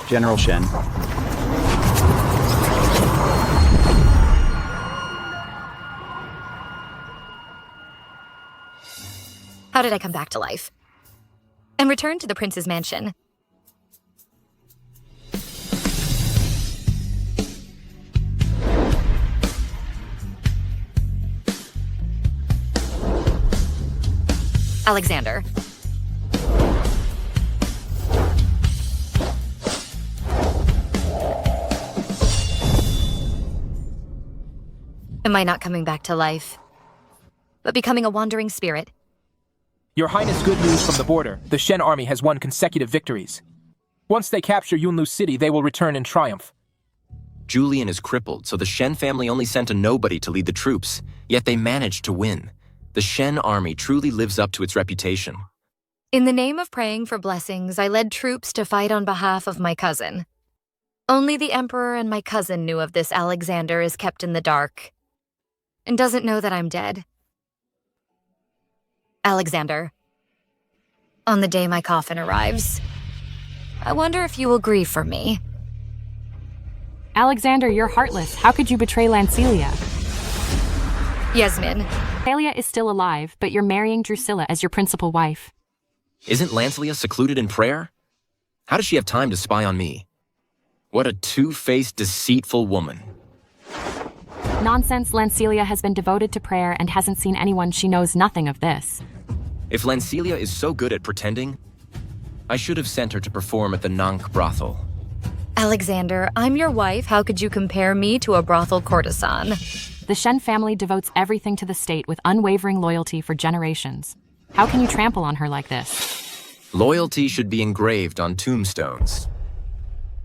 General Shen. How did I come back to life? And return to the prince's mansion. Alexander. Am I not coming back to life, but becoming a wandering spirit? Your Highness, good news from the border. The Shen army has won consecutive victories. Once they capture Yunlu City, they will return in triumph. Julian is crippled, so the Shen family only sent a nobody to lead the troops, yet they managed to win. The Shen army truly lives up to its reputation. In the name of praying for blessings, I led troops to fight on behalf of my cousin. Only the Emperor and my cousin knew of this. Alexander is kept in the dark and doesn't know that I'm dead. Alexander, on the day my coffin arrives, I wonder if you will grieve for me. Alexander, you're heartless. How could you betray Lancelia? Yasmin. Lancelia is still alive, but you're marrying Drusilla as your principal wife. Isn't Lancelia secluded in prayer? How does she have time to spy on me? What a two-faced, deceitful woman. Nonsense. Lancelia has been devoted to prayer and hasn't seen anyone. She knows nothing of this. If Lancelia is so good at pretending, I should have sent her to perform at the Nank brothel. Alexander, I'm your wife. How could you compare me to a brothel courtesan? The Shen family devotes everything to the state with unwavering loyalty for generations. How can you trample on her like this? Loyalty should be engraved on tombstones.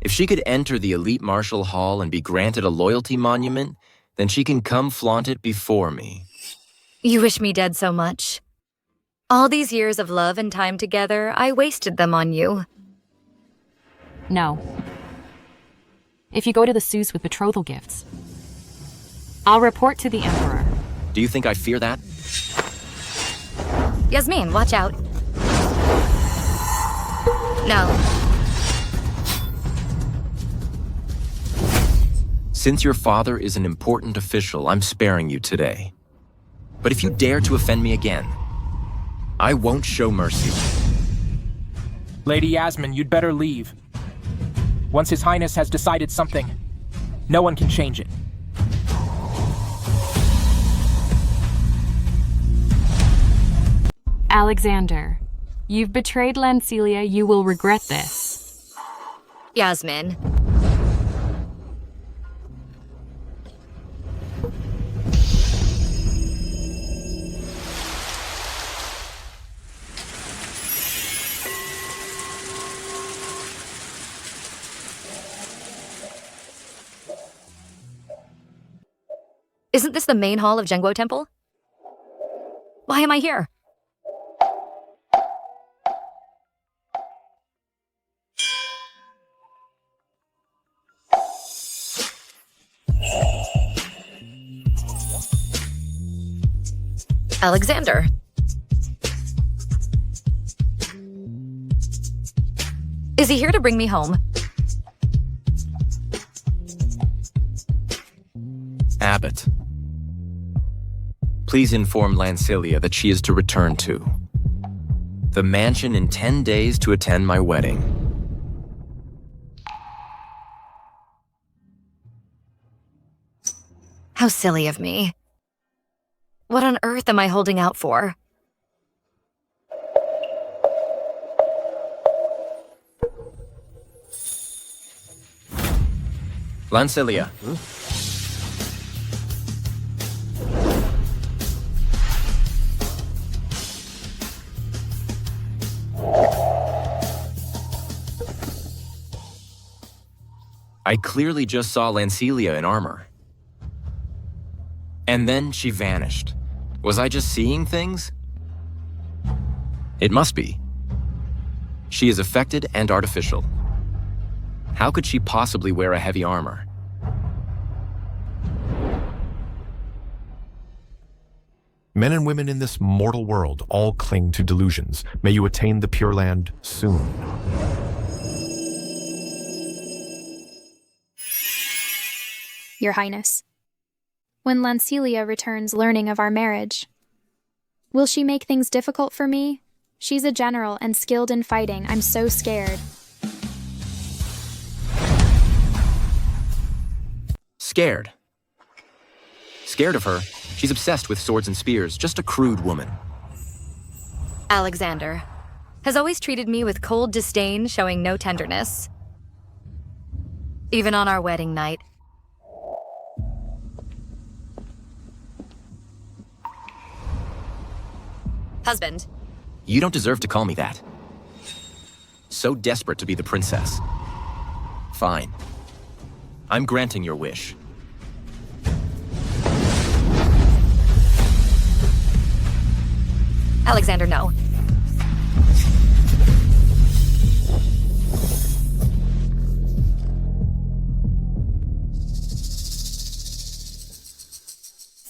If she could enter the elite martial hall and be granted a loyalty monument, then she can come flaunt it before me. You wish me dead so much. All these years of love and time together, I wasted them on you. No. If you go to the Sus with betrothal gifts, I'll report to the Emperor. Do you think I fear that? Yasmin, watch out. No. Since your father is an important official, I'm sparing you today. But if you dare to offend me again, I won't show mercy. Lady Yasmin, you'd better leave. Once His Highness has decided something, no one can change it. Alexander, you've betrayed Lancelia. You will regret this. Yasmin. Isn't this the main hall of Zhengguo Temple? Why am I here? Alexander. Is he here to bring me home? Abbot. Please inform Lancelia that she is to return to the mansion in 10 days to attend my wedding. How silly of me. What on earth am I holding out for? Lancelia. I clearly just saw Lancelia in armor. And then she vanished. Was I just seeing things? It must be. She is affected and artificial. How could she possibly wear a heavy armor? Men and women in this mortal world all cling to delusions. May you attain the Pure Land soon. Your Highness. When Lancelia returns learning of our marriage, will she make things difficult for me? She's a general and skilled in fighting. I'm so scared. Scared. Scared of her? She's obsessed with swords and spears, just a crude woman. Alexander has always treated me with cold disdain, showing no tenderness. Even on our wedding night. Husband. You don't deserve to call me that. So desperate to be the princess. Fine. I'm granting your wish. Alexander, no.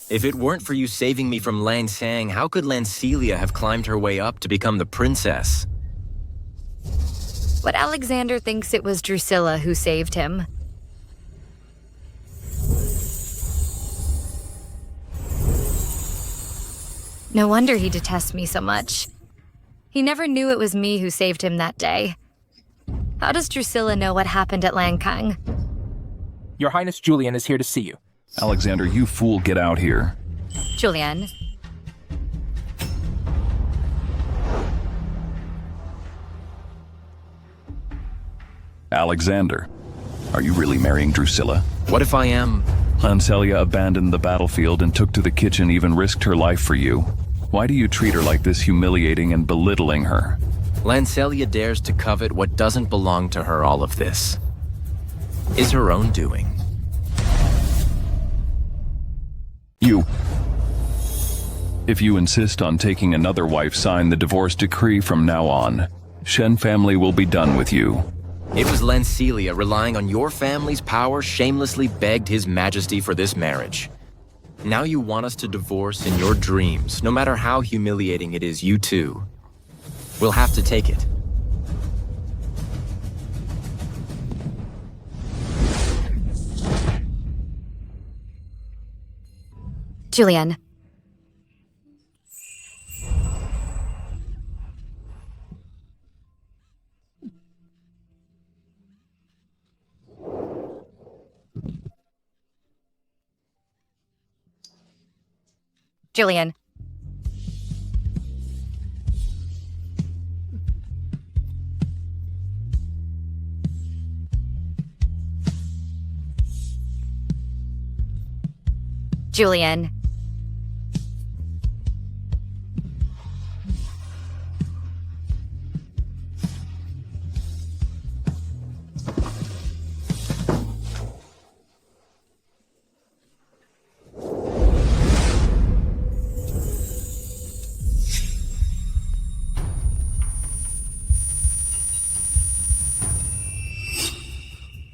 If it weren't for you saving me from Lansang, how could Lancelia have climbed her way up to become the princess? But Alexander thinks it was Drusilla who saved him. No wonder he detests me so much. He never knew it was me who saved him that day. How does Drusilla know what happened at Langkang? Your Highness Julian is here to see you. Alexander, you fool, get out here. Julian. Alexander, are you really marrying Drusilla? What if I am? Lancelia abandoned the battlefield and took to the kitchen, even risked her life for you. Why do you treat her like this, humiliating and belittling her? Lancelia dares to covet what doesn't belong to her. All of this is her own doing. If you insist on taking another wife, sign the divorce decree from now on. Shen family will be done with you. It was Lancelia, relying on your family's power, shamelessly begged His Majesty for this marriage. Now you want us to divorce in your dreams. No matter how humiliating it is, you too will have to take it. Julian. Julian. Julian.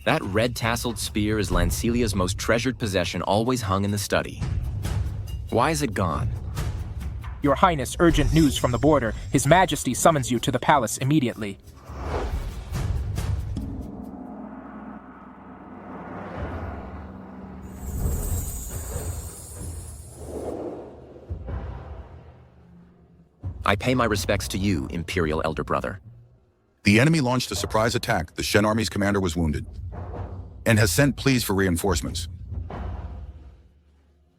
That red-tasseled spear is Lancelia's most treasured possession, always hung in the study. Why is it gone? Your Highness, urgent news from the border. His Majesty summons you to the palace immediately. I pay my respects to you, Imperial Elder Brother. The enemy launched a surprise attack. The Shen Army's commander was wounded and has sent pleas for reinforcements.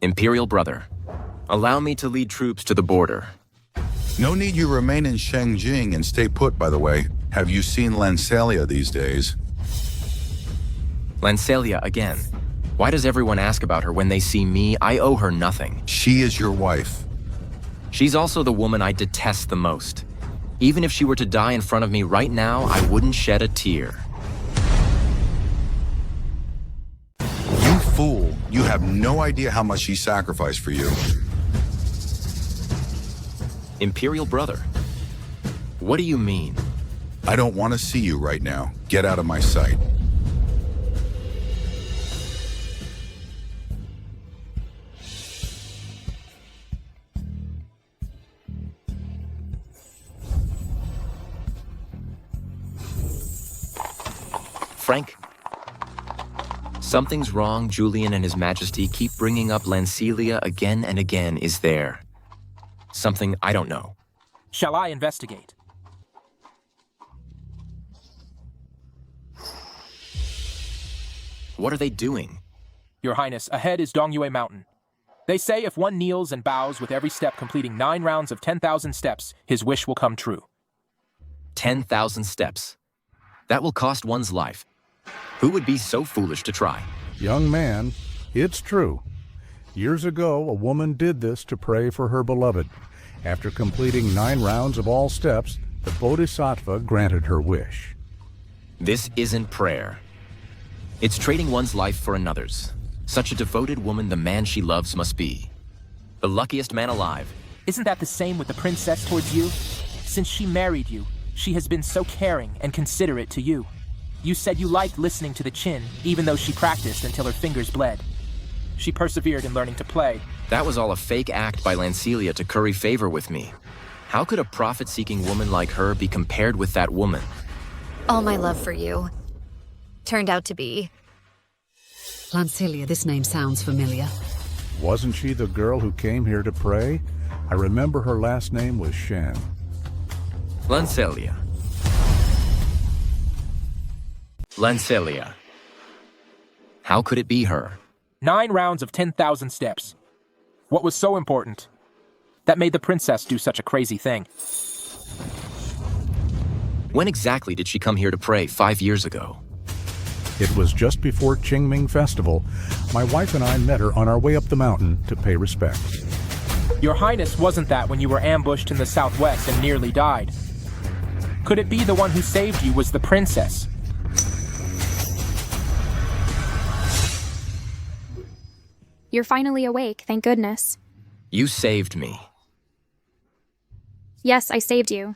Imperial Brother, allow me to lead troops to the border. No need you remain in Shengjing and stay put, by the way. Have you seen Lancelia these days? Lancelia again. Why does everyone ask about her when they see me? I owe her nothing. She is your wife. She's also the woman I detest the most. Even if she were to die in front of me right now, I wouldn't shed a tear. You fool. You have no idea how much she sacrificed for you. Imperial Brother, what do you mean? I don't want to see you right now. Get out of my sight. Frank? Something's wrong. Julian and His Majesty keep bringing up Lancelia again and again. Is there something I don't know? Shall I investigate? What are they doing? Your Highness, ahead is Dongyue Mountain. They say if one kneels and bows with every step completing 9 rounds of 10,000 steps, his wish will come true. 10,000 steps. That will cost one's life. Who would be so foolish to try? Young man, it's true. Years ago, a woman did this to pray for her beloved. After completing 9 rounds of all steps, the Bodhisattva granted her wish. This isn't prayer. It's trading one's life for another's. Such a devoted woman the man she loves must be. The luckiest man alive. Isn't that the same with the princess towards you? Since she married you, she has been so caring and considerate to you. You said you liked listening to the Qin, even though she practiced until her fingers bled. She persevered in learning to play. That was all a fake act by Lancelia to curry favor with me. How could a profit-seeking woman like her be compared with that woman? All my love for you turned out to be... Lancelia, this name sounds familiar. Wasn't she the girl who came here to pray? I remember her last name was Shen. Lancelia. Lancelia. How could it be her? 9 rounds of 10,000 steps. What was so important that made the princess do such a crazy thing? When exactly did she come here to pray 5 years ago? It was just before Qingming Festival. My wife and I met her on our way up the mountain to pay respect. Your Highness, wasn't that when you were ambushed in the southwest and nearly died? Could it be the one who saved you was the princess? You're finally awake, thank goodness. You saved me. Yes, I saved you.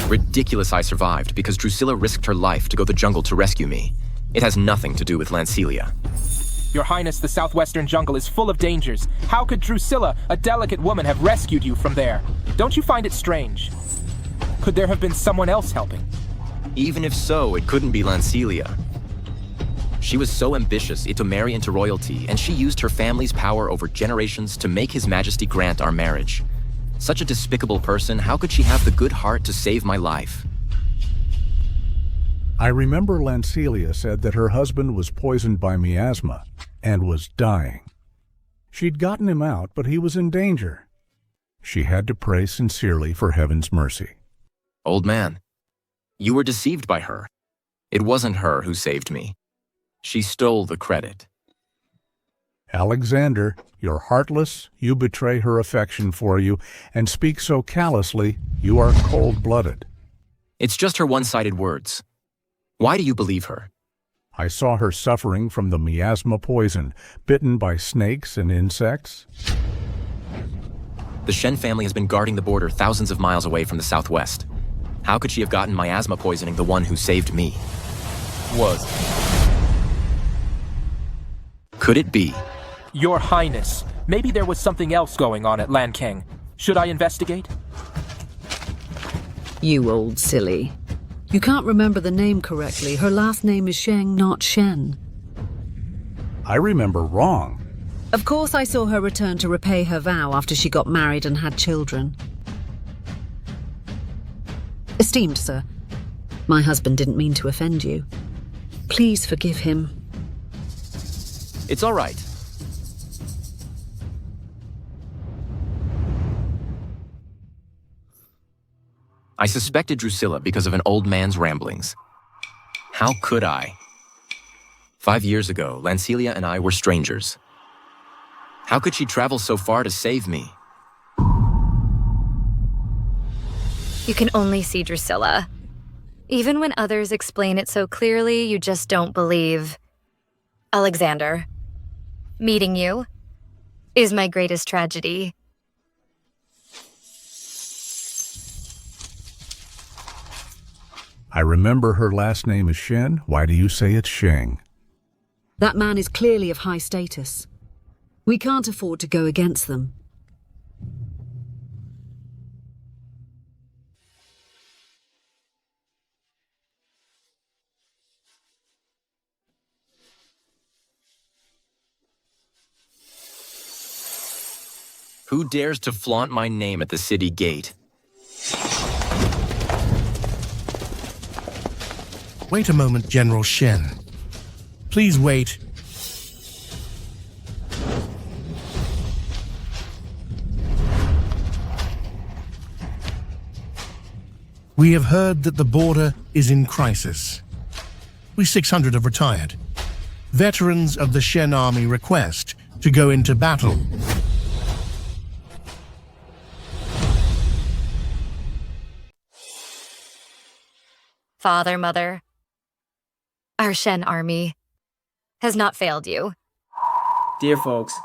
Ridiculous I survived because Drusilla risked her life to go to the jungle to rescue me. It has nothing to do with Lancelia. Your Highness, the southwestern jungle is full of dangers. How could Drusilla, a delicate woman, have rescued you from there? Don't you find it strange? Could there have been someone else helping? Even if so, it couldn't be Lancelia. She was so ambitious to marry into royalty, and she used her family's power over generations to make His Majesty grant our marriage. Such a despicable person, how could she have the good heart to save my life? I remember Lancelia said that her husband was poisoned by miasma and was dying. She'd gotten him out, but he was in danger. She had to pray sincerely for heaven's mercy. Old man, you were deceived by her. It wasn't her who saved me. She stole the credit. Alexander, you're heartless, you betray her affection for you, and speak so callously, you are cold-blooded. It's just her one-sided words. Why do you believe her? I saw her suffering from the miasma poison, bitten by snakes and insects. The Shen family has been guarding the border thousands of miles away from the southwest. How could she have gotten miasma poisoning the one who saved me? Could it be? Your Highness, maybe there was something else going on at Lankang. Should I investigate? You old silly. You can't remember the name correctly. Her last name is Sheng, not Shen. I remember wrong. Of course I saw her return to repay her vow after she got married and had children. Esteemed sir, my husband didn't mean to offend you. Please forgive him. It's all right. I suspected Drusilla because of an old man's ramblings. How could I? 5 years ago, Lancelia and I were strangers. How could she travel so far to save me? You can only see Drusilla. Even when others explain it so clearly, you just don't believe. Alexander, meeting you is my greatest tragedy. I remember her last name is Shen. Why do you say it's Sheng? That man is clearly of high status. We can't afford to go against them. Who dares to flaunt my name at the city gate? Wait a moment, General Shen. Please wait. We have heard that the border is in crisis. We 600 have retired. Veterans of the Shen army request to go into battle. Father, Mother, our Shen army has not failed you. Dear folks,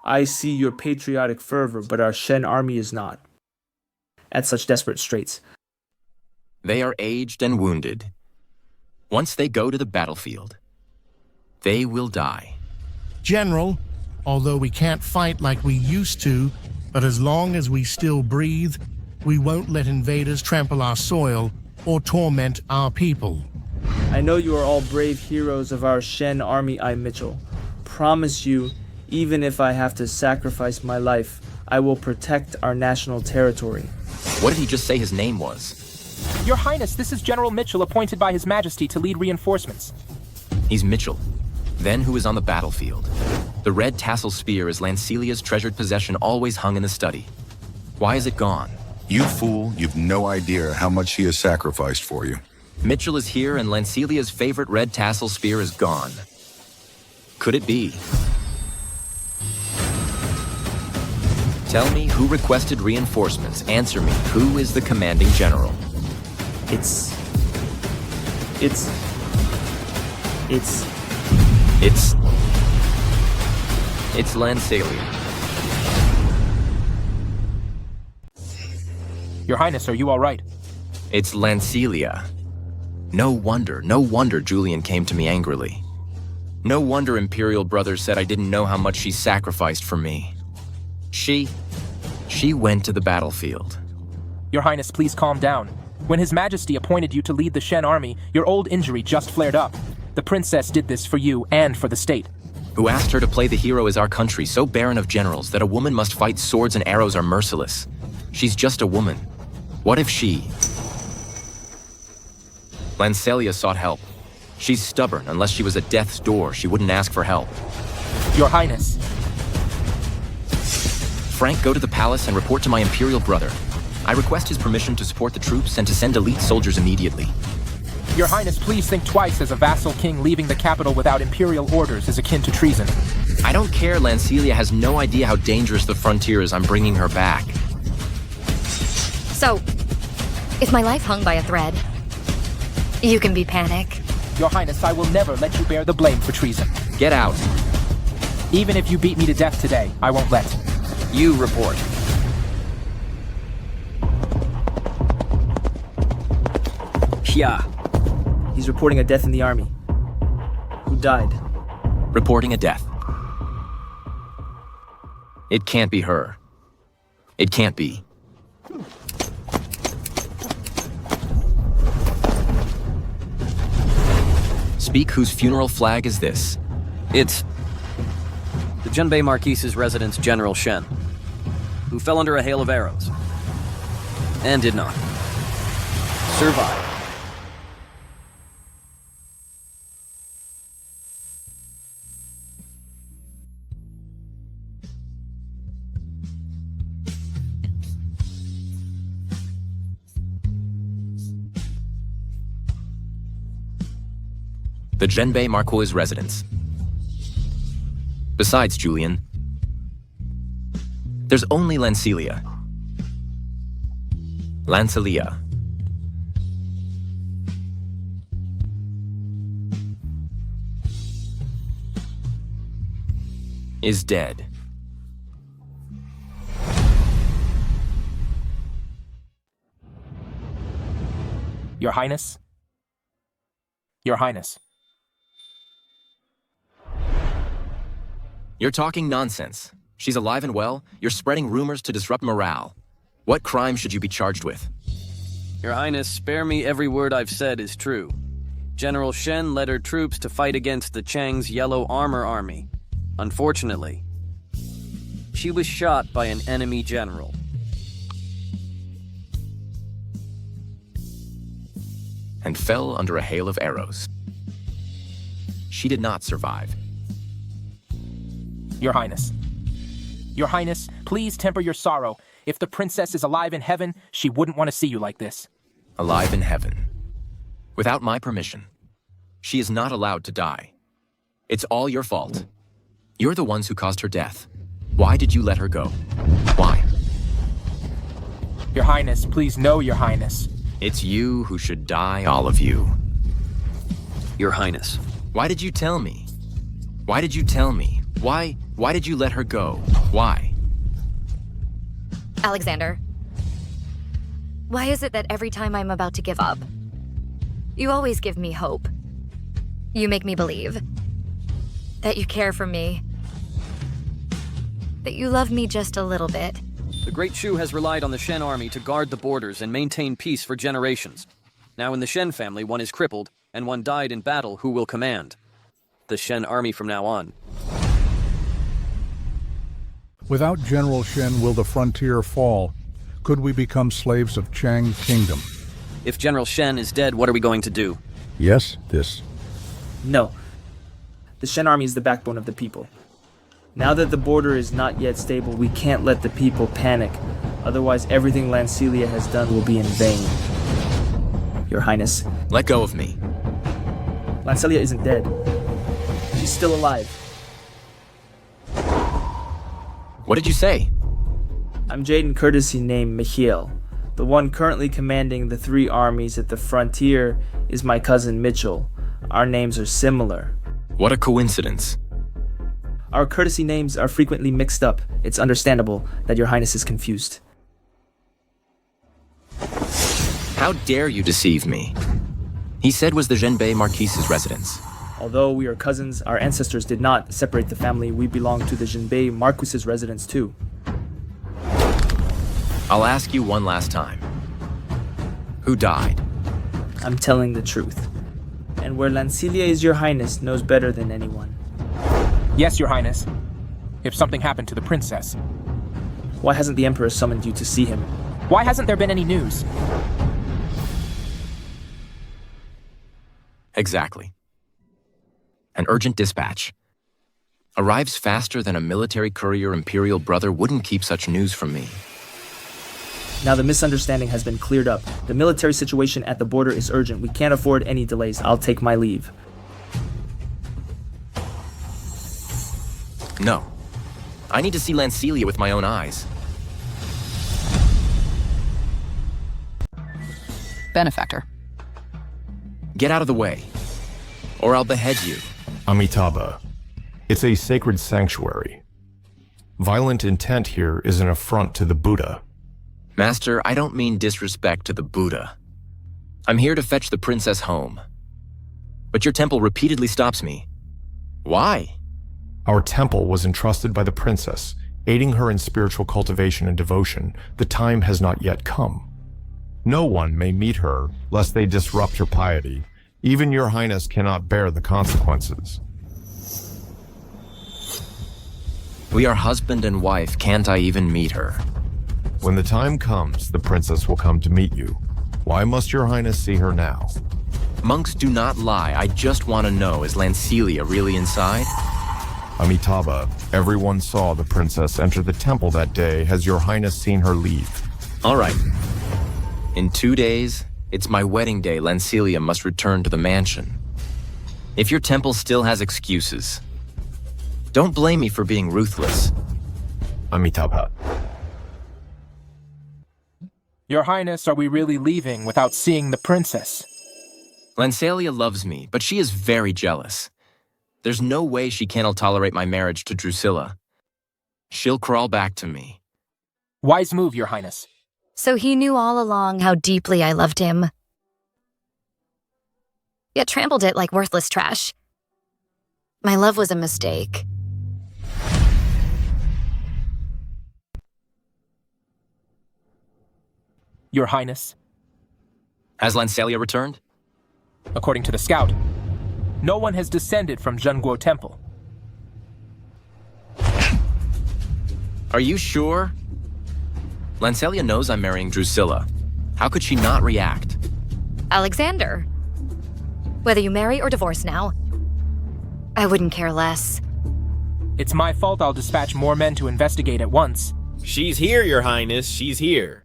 I see your patriotic fervor, but our Shen army is not. At such desperate straits. They are aged and wounded. Once they go to the battlefield, they will die. General, although we can't fight like we used to, but as long as we still breathe, we won't let invaders trample our soil or torment our people. I know you are all brave heroes of our Shen army, I Mitchell. Promise you, even if I have to sacrifice my life, I will protect our national territory. What did he just say his name was? Your Highness, this is General Mitchell appointed by His Majesty to lead reinforcements. He's Mitchell. Then who is on the battlefield? The red tassel spear is Lancelia's treasured possession, always hung in the study. Why is it gone? You fool, you've no idea how much she has sacrificed for you. Mitchell is here and Lancelia's favorite red tassel spear is gone. Could it be? Tell me who requested reinforcements. Answer me, who is the commanding general? It's Lancelia. Your Highness, are you all right? It's Lancelia. No wonder Julian came to me angrily. No wonder Imperial Brothers said I didn't know how much she sacrificed for me. She went to the battlefield. Your Highness, please calm down. When His Majesty appointed you to lead the Shen army, your old injury just flared up. The princess did this for you and for the state. Who asked her to play the hero is our country, so barren of generals that a woman must fight swords and arrows are merciless. She's just a woman. What if she... Lancelia sought help. She's stubborn. Unless she was at death's door, she wouldn't ask for help. Your Highness. Frank, go to the palace and report to my Imperial brother. I request his permission to support the troops and to send elite soldiers immediately. Your Highness, please think twice, as a vassal king leaving the capital without Imperial orders is akin to treason. I don't care. Lancelia has no idea how dangerous the frontier is. I'm bringing her back. So, if my life hung by a thread, you can be panic. Your Highness, I will never let you bear the blame for treason. Get out. Even if you beat me to death today, I won't let. You report. Yeah. He's reporting a death in the army. Who died? Reporting a death. It can't be her. It can't be. Speak, whose funeral flag is this? It's the Junbei Marquise's residence, General Shen, who fell under a hail of arrows and did not survive. The Genbei Marquis residence. Besides Julian, there's only Lancelia. Lancelia. Is dead. Your Highness? Your Highness. You're talking nonsense. She's alive and well. You're spreading rumors to disrupt morale. What crime should you be charged with? Your Highness, spare me. Every word I've said is true. General Shen led her troops to fight against the Chang's Yellow Armor Army. Unfortunately, She was shot by an enemy general. And fell under a hail of arrows. She did not survive. Your Highness. Your Highness, please temper your sorrow. If the princess is alive in heaven, she wouldn't want to see you like this. Alive in heaven. Without my permission. She is not allowed to die. It's all your fault. You're the ones who caused her death. Why did you let her go? Why? Your Highness, please know, Your Highness. It's you who should die, all of you. Your Highness. Why did you tell me? Why did you tell me? Why did you let her go? Why? Alexander, why is it that every time I'm about to give up, you always give me hope? You make me believe that you care for me, that you love me just a little bit. The Great Shu has relied on the Shen army to guard the borders and maintain peace for generations. Now in the Shen family, one is crippled, and one died in battle. Who will command? The Shen army from now on. Without General Shen, will the frontier fall? Could we become slaves of Chang Kingdom? If General Shen is dead, what are we going to do? Yes, this. No. The Shen army is the backbone of the people. Now that the border is not yet stable, we can't let the people panic. Otherwise, everything Lancelia has done will be in vain. Your Highness. Let go of me. Lancelia isn't dead. She's still alive. What did you say? I'm Jaden Courtesy named Michiel. The one currently commanding the 3 armies at the frontier is my cousin Mitchell. Our names are similar. What a coincidence. Our courtesy names are frequently mixed up. It's understandable that Your Highness is confused. How dare you deceive me? He said was the Zhenbei Marquise's residence. Although we are cousins, our ancestors did not separate the family. We belong to the Zhenbei Marquise's residence too. I'll ask you one last time. Who died? I'm telling the truth. And where Lancelia is, Your Highness knows better than anyone. Yes, Your Highness. If something happened to the princess. Why hasn't the Emperor summoned you to see him? Why hasn't there been any news? Exactly. An urgent dispatch. Arrives faster than a military courier imperial brother wouldn't keep such news from me. Now the misunderstanding has been cleared up. The military situation at the border is urgent. We can't afford any delays. I'll take my leave. No. I need to see Lancelia with my own eyes. Benefactor. Get out of the way, or I'll behead you. Amitabha. It's a sacred sanctuary. Violent intent here is an affront to the Buddha. Master, I don't mean disrespect to the Buddha. I'm here to fetch the princess home. But your temple repeatedly stops me. Why? Our temple was entrusted by the princess, aiding her in spiritual cultivation and devotion. The time has not yet come. No one may meet her lest they disrupt her piety. Even Your Highness cannot bear the consequences. We are husband and wife. Can't I even meet her? When the time comes, the princess will come to meet you. Why must Your Highness see her now? Monks do not lie. I just want to know, is Lancelia really inside? Amitabha, everyone saw the princess enter the temple that day. Has Your Highness seen her leave? All right. In 2 days, it's my wedding day. Lancelia must return to the mansion. If your temple still has excuses, don't blame me for being ruthless. Amitabha. Your Highness, are we really leaving without seeing the princess? Lancelia loves me, but she is very jealous. There's no way she can't tolerate my marriage to Drusilla. She'll crawl back to me. Wise move, Your Highness. So he knew all along how deeply I loved him. Yet trampled it like worthless trash. My love was a mistake. Your Highness. Has Lancelia returned? According to the scout, no one has descended from Zhenguo Temple. Are you sure? Lancelia knows I'm marrying Drusilla. How could she not react? Alexander. Whether you marry or divorce now, I wouldn't care less. It's my fault I'll dispatch more men to investigate at once. She's here, Your Highness. She's here.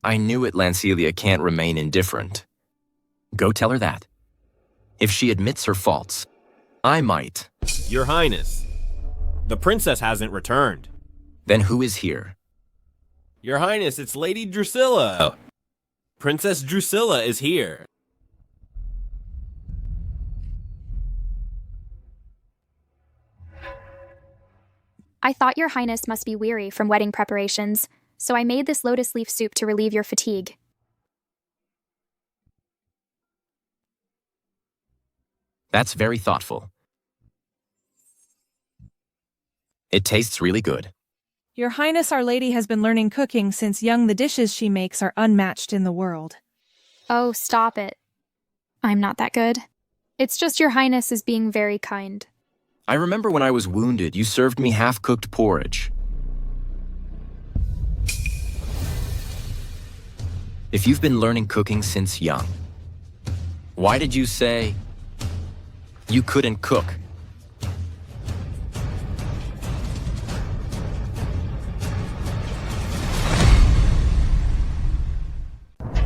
I knew it, Lancelia can't remain indifferent. Go tell her that. If she admits her faults, I might. Your Highness, the princess hasn't returned. Then who is here? Your Highness, it's Lady Drusilla. Princess Drusilla is here. I thought your highness must be weary from wedding preparations, so I made this lotus leaf soup to relieve your fatigue. That's very thoughtful. It tastes really good. Your Highness Our Lady has been learning cooking since young. The dishes she makes are unmatched in the world. Oh, stop it. I'm not that good. It's just your highness is being very kind. I remember when I was wounded, you served me half-cooked porridge. If you've been learning cooking since young, why did you say you couldn't cook?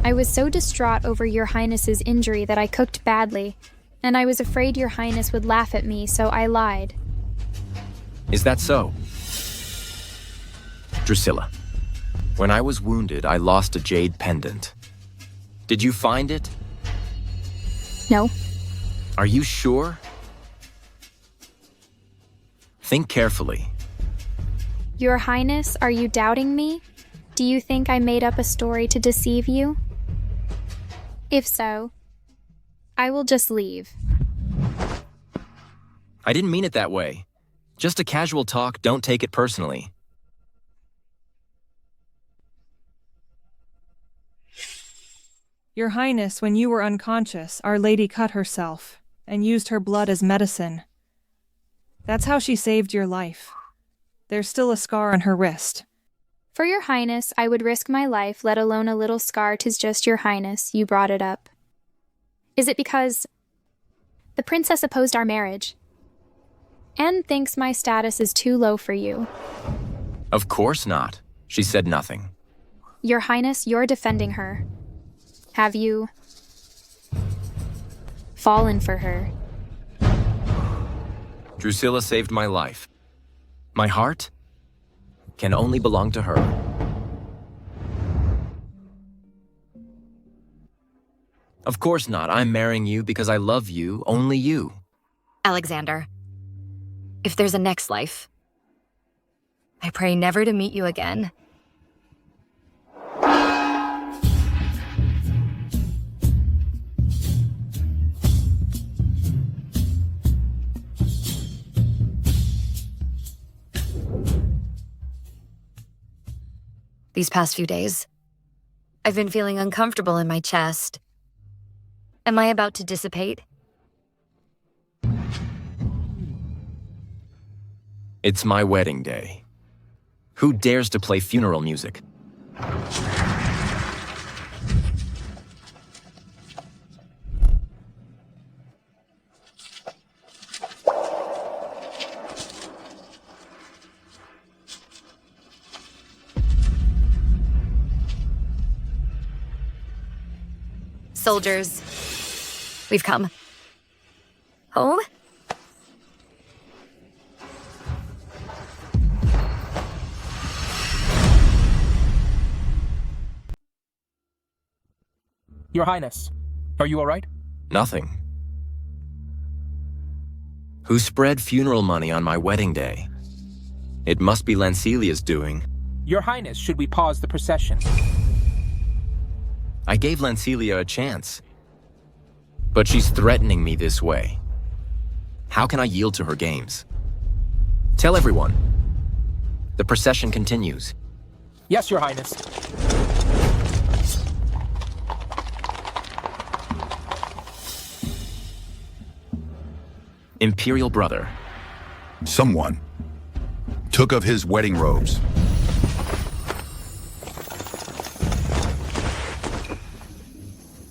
I was so distraught over your highness's injury that I cooked badly, and I was afraid your highness would laugh at me, so I lied. Is that so? Drusilla, when I was wounded, I lost a jade pendant. Did you find it? No. Are you sure? Think carefully. Your highness, are you doubting me? Do you think I made up a story to deceive you? If so, I will just leave. I didn't mean it that way. Just a casual talk, don't take it personally. Your Highness, when you were unconscious, Our Lady cut herself and used her blood as medicine. That's how she saved your life. There's still a scar on her wrist. For your highness, I would risk my life, let alone a little scar. 'Tis just your highness, you brought it up. Is it because the princess opposed our marriage and thinks my status is too low for you? Of course not. She said nothing. Your highness, you're defending her. Have you fallen for her? Drusilla saved my life. My heart can only belong to her. Of course not. I'm marrying you because I love you, only you. Alexander, if there's a next life, I pray never to meet you again. These past few days, I've been feeling uncomfortable in my chest. Am I about to dissipate? It's my wedding day. Who dares to play funeral music? Soldiers, we've come. Home? Your Highness, are you all right? Nothing. Who spread funeral money on my wedding day? It must be Lancelia's doing. Your Highness, should we pause the procession? I gave Lancelia a chance. But she's threatening me this way. How can I yield to her games? Tell everyone. The procession continues. Yes, Your Highness. Imperial brother. Someone took of his wedding robes.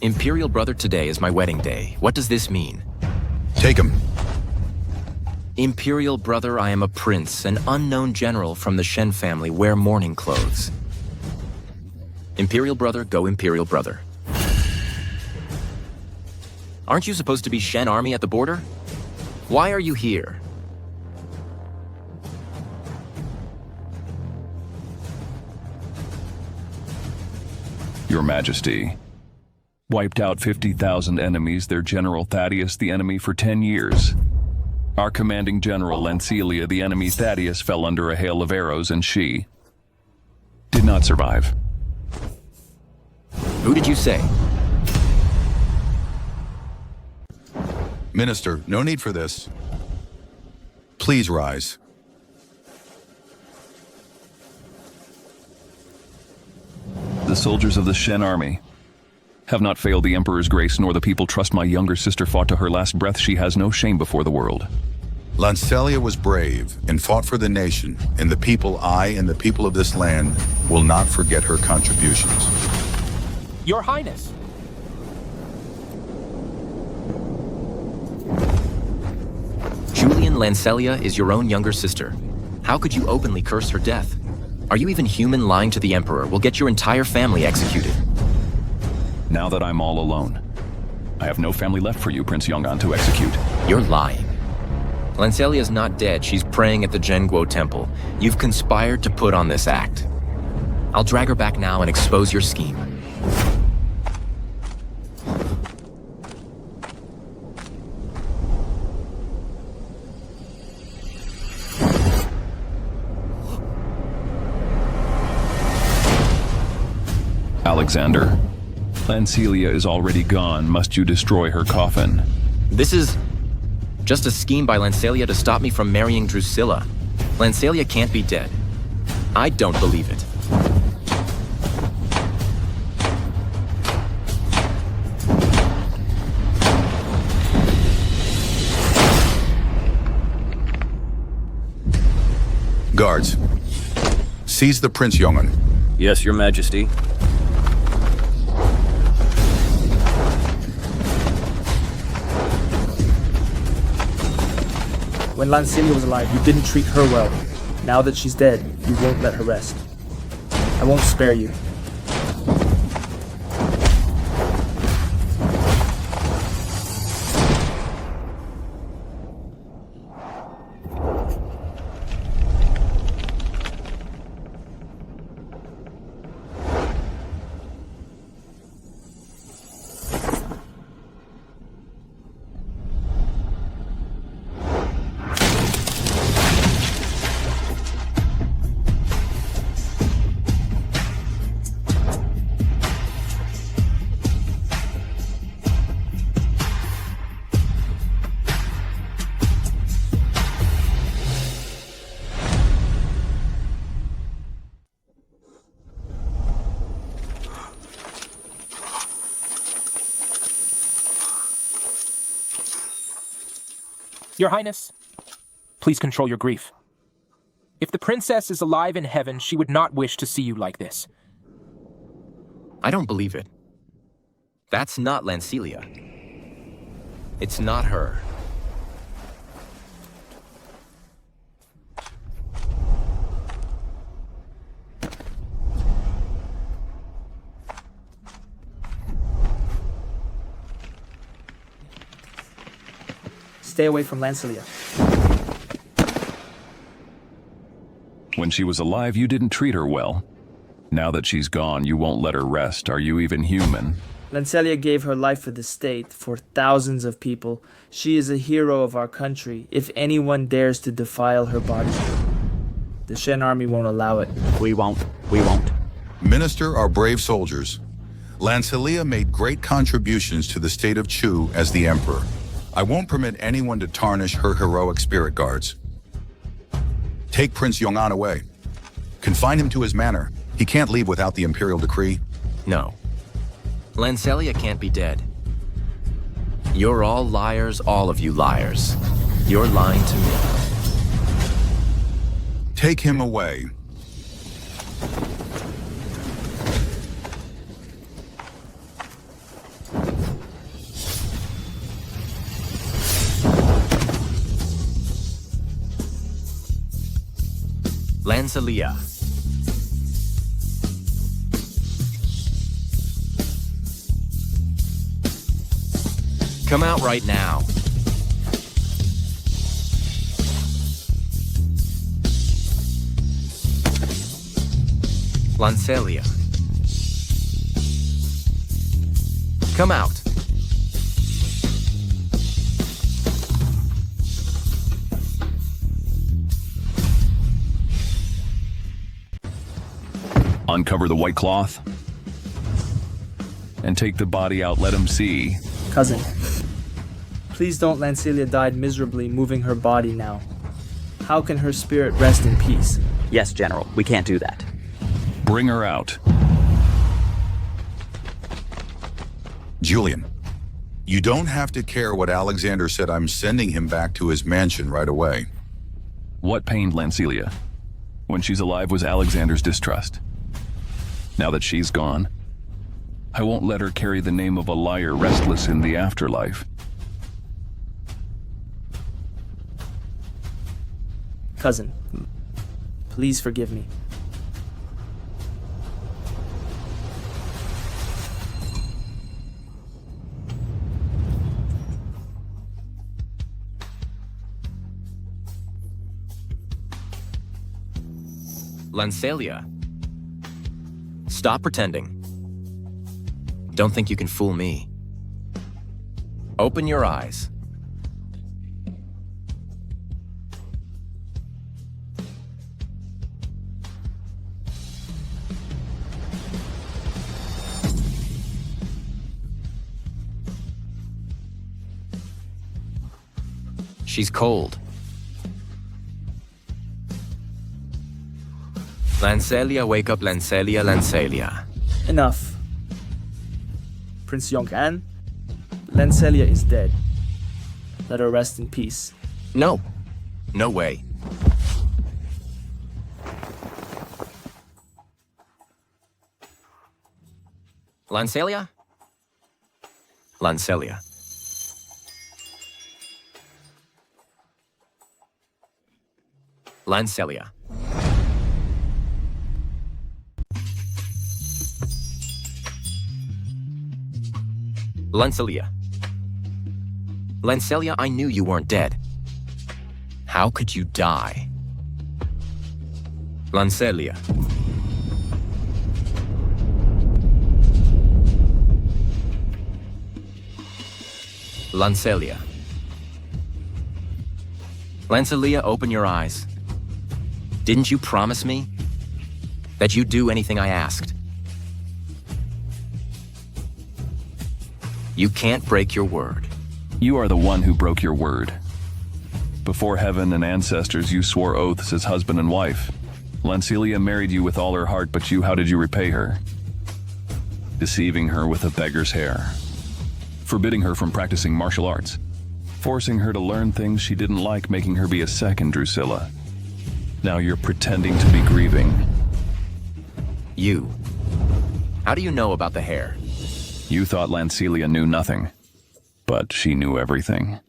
Imperial brother, today is my wedding day. What does this mean? Take him. Imperial brother, I am a prince, an unknown general from the Shen family. Wear mourning clothes. Imperial brother, go Imperial brother. Aren't you supposed to be Shen army at the border? Why are you here? Your Majesty. Wiped out 50,000 enemies, their General Thaddeus the enemy for 10 years. Our commanding general, Lancelia, the enemy Thaddeus, fell under a hail of arrows, and she did not survive. Who did you say? Minister, no need for this. Please rise. The soldiers of the Shen army have not failed the Emperor's grace, nor the people trust my younger sister fought to her last breath. She has no shame before the world. Lancelia was brave and fought for the nation, and the people, I and the people of this land, will not forget her contributions. Your Highness! Julian, Lancelia is your own younger sister. How could you openly curse her death? Are you even human? Lying to the Emperor will get your entire family executed. Now that I'm all alone, I have no family left for you, Prince Yongan, to execute. You're lying. Lancelia's not dead. She's praying at the Zhenguo Temple. You've conspired to put on this act. I'll drag her back now and expose your scheme. Alexander, Lancelia is already gone. Must you destroy her coffin? This is just a scheme by Lancelia to stop me from marrying Drusilla. Lancelia can't be dead. I don't believe it. Guards, seize the Prince Yongan. Yes, Your Majesty. When Lancelia was alive, you didn't treat her well. Now that she's dead, you won't let her rest. I won't spare you. Your Highness, please control your grief. If the princess is alive in heaven, she would not wish to see you like this. I don't believe it. That's not Lancelia. It's not her. Stay away from Lancelia. When she was alive, you didn't treat her well. Now that she's gone, you won't let her rest. Are you even human? Lancelia gave her life for the state, for thousands of people. She is a hero of our country. If anyone dares to defile her body, the Shen army won't allow it. We won't. We won't. Minister our brave soldiers. Lancelia made great contributions to the state of Chu as the Emperor. I won't permit anyone to tarnish her heroic spirit, guards. Take Prince Yongan away. Confine him to his manor. He can't leave without the Imperial decree. No. Lancelia can't be dead. You're all liars, all of you liars. You're lying to me. Take him away. Lancelia. Come out right now. Lancelia. Come out. Uncover the white cloth. And take the body out, let him see. Cousin, please don't. Lancelia died miserably moving her body now. How can her spirit rest in peace? Yes, General, we can't do that. Bring her out. Julian, you don't have to care what Alexander said. I'm sending him back to his mansion right away. What pained Lancelia? When she's alive was Alexander's distrust. Now that she's gone, I won't let her carry the name of a liar restless in the afterlife. Cousin, please forgive me. Lancelia. Stop pretending. Don't think you can fool me. Open your eyes. She's cold. Lancelia, wake up, Lancelia, Lancelia. Enough. Prince Yong'an, Lancelia is dead. Let her rest in peace. No. No way. Lancelia? Lancelia. Lancelia. Lancelia. Lancelia, I knew you weren't dead. How could you die? Lancelia. Lancelia. Lancelia, open your eyes. Didn't you promise me that you'd do anything I asked? You can't break your word. You are the one who broke your word. Before heaven and ancestors, you swore oaths as husband and wife. Lancelia married you with all her heart, but how did you repay her? Deceiving her with a beggar's hair. Forbidding her from practicing martial arts. Forcing her to learn things she didn't like, making her be a second Drusilla. Now you're pretending to be grieving. You. How do you know about the hair? You thought Lancelia knew nothing, but she knew everything.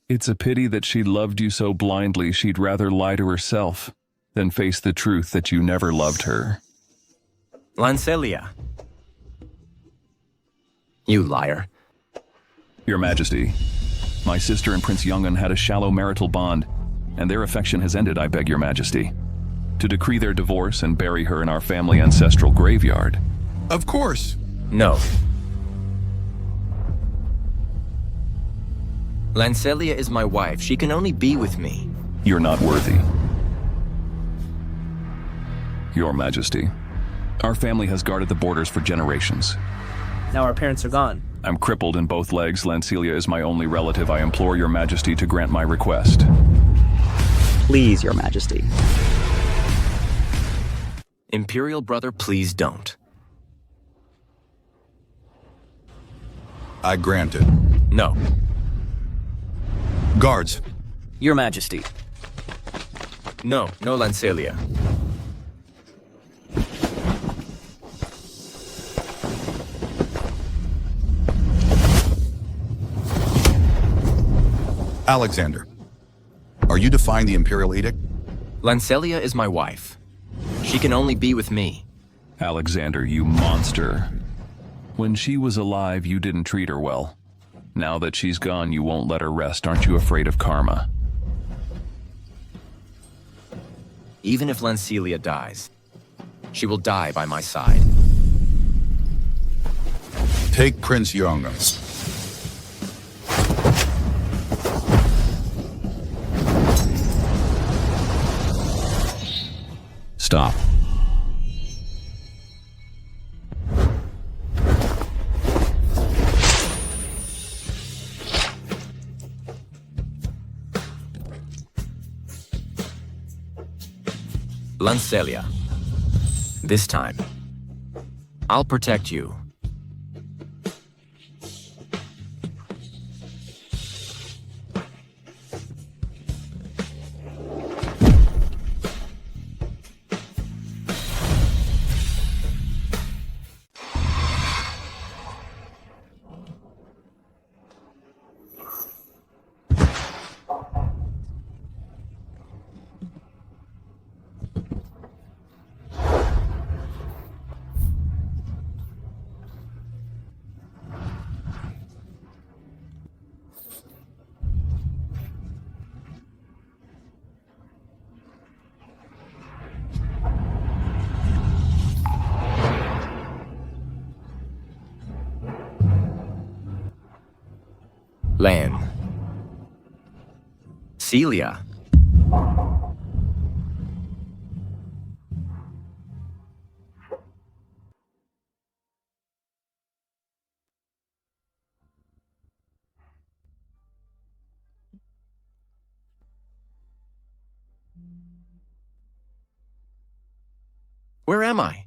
It's a pity that she loved you so blindly she'd rather lie to herself than face the truth that you never loved her. Lancelia. You liar. Your Majesty, my sister and Prince Yong'an had a shallow marital bond, and their affection has ended, I beg your Majesty. To decree their divorce and bury her in our family ancestral graveyard. Of course. No. Lancelia is my wife. She can only be with me. You're not worthy. Your Majesty, our family has guarded the borders for generations. Now our parents are gone. I'm crippled in both legs. Lancelia is my only relative. I implore your Majesty to grant my request. Please, your Majesty. Imperial brother, please don't. I grant it. No. Guards. Your Majesty. No, no Lancelia. Alexander, are you defying the Imperial Edict? Lancelia is my wife. She can only be with me. Alexander, you monster. When she was alive, you didn't treat her well. Now that she's gone, you won't let her rest. Aren't you afraid of karma? Even if Lancelia dies, she will die by my side. Take Prince Yonga. Stop. Lancelia, this time, I'll protect you. Lan. Celia. Where am I?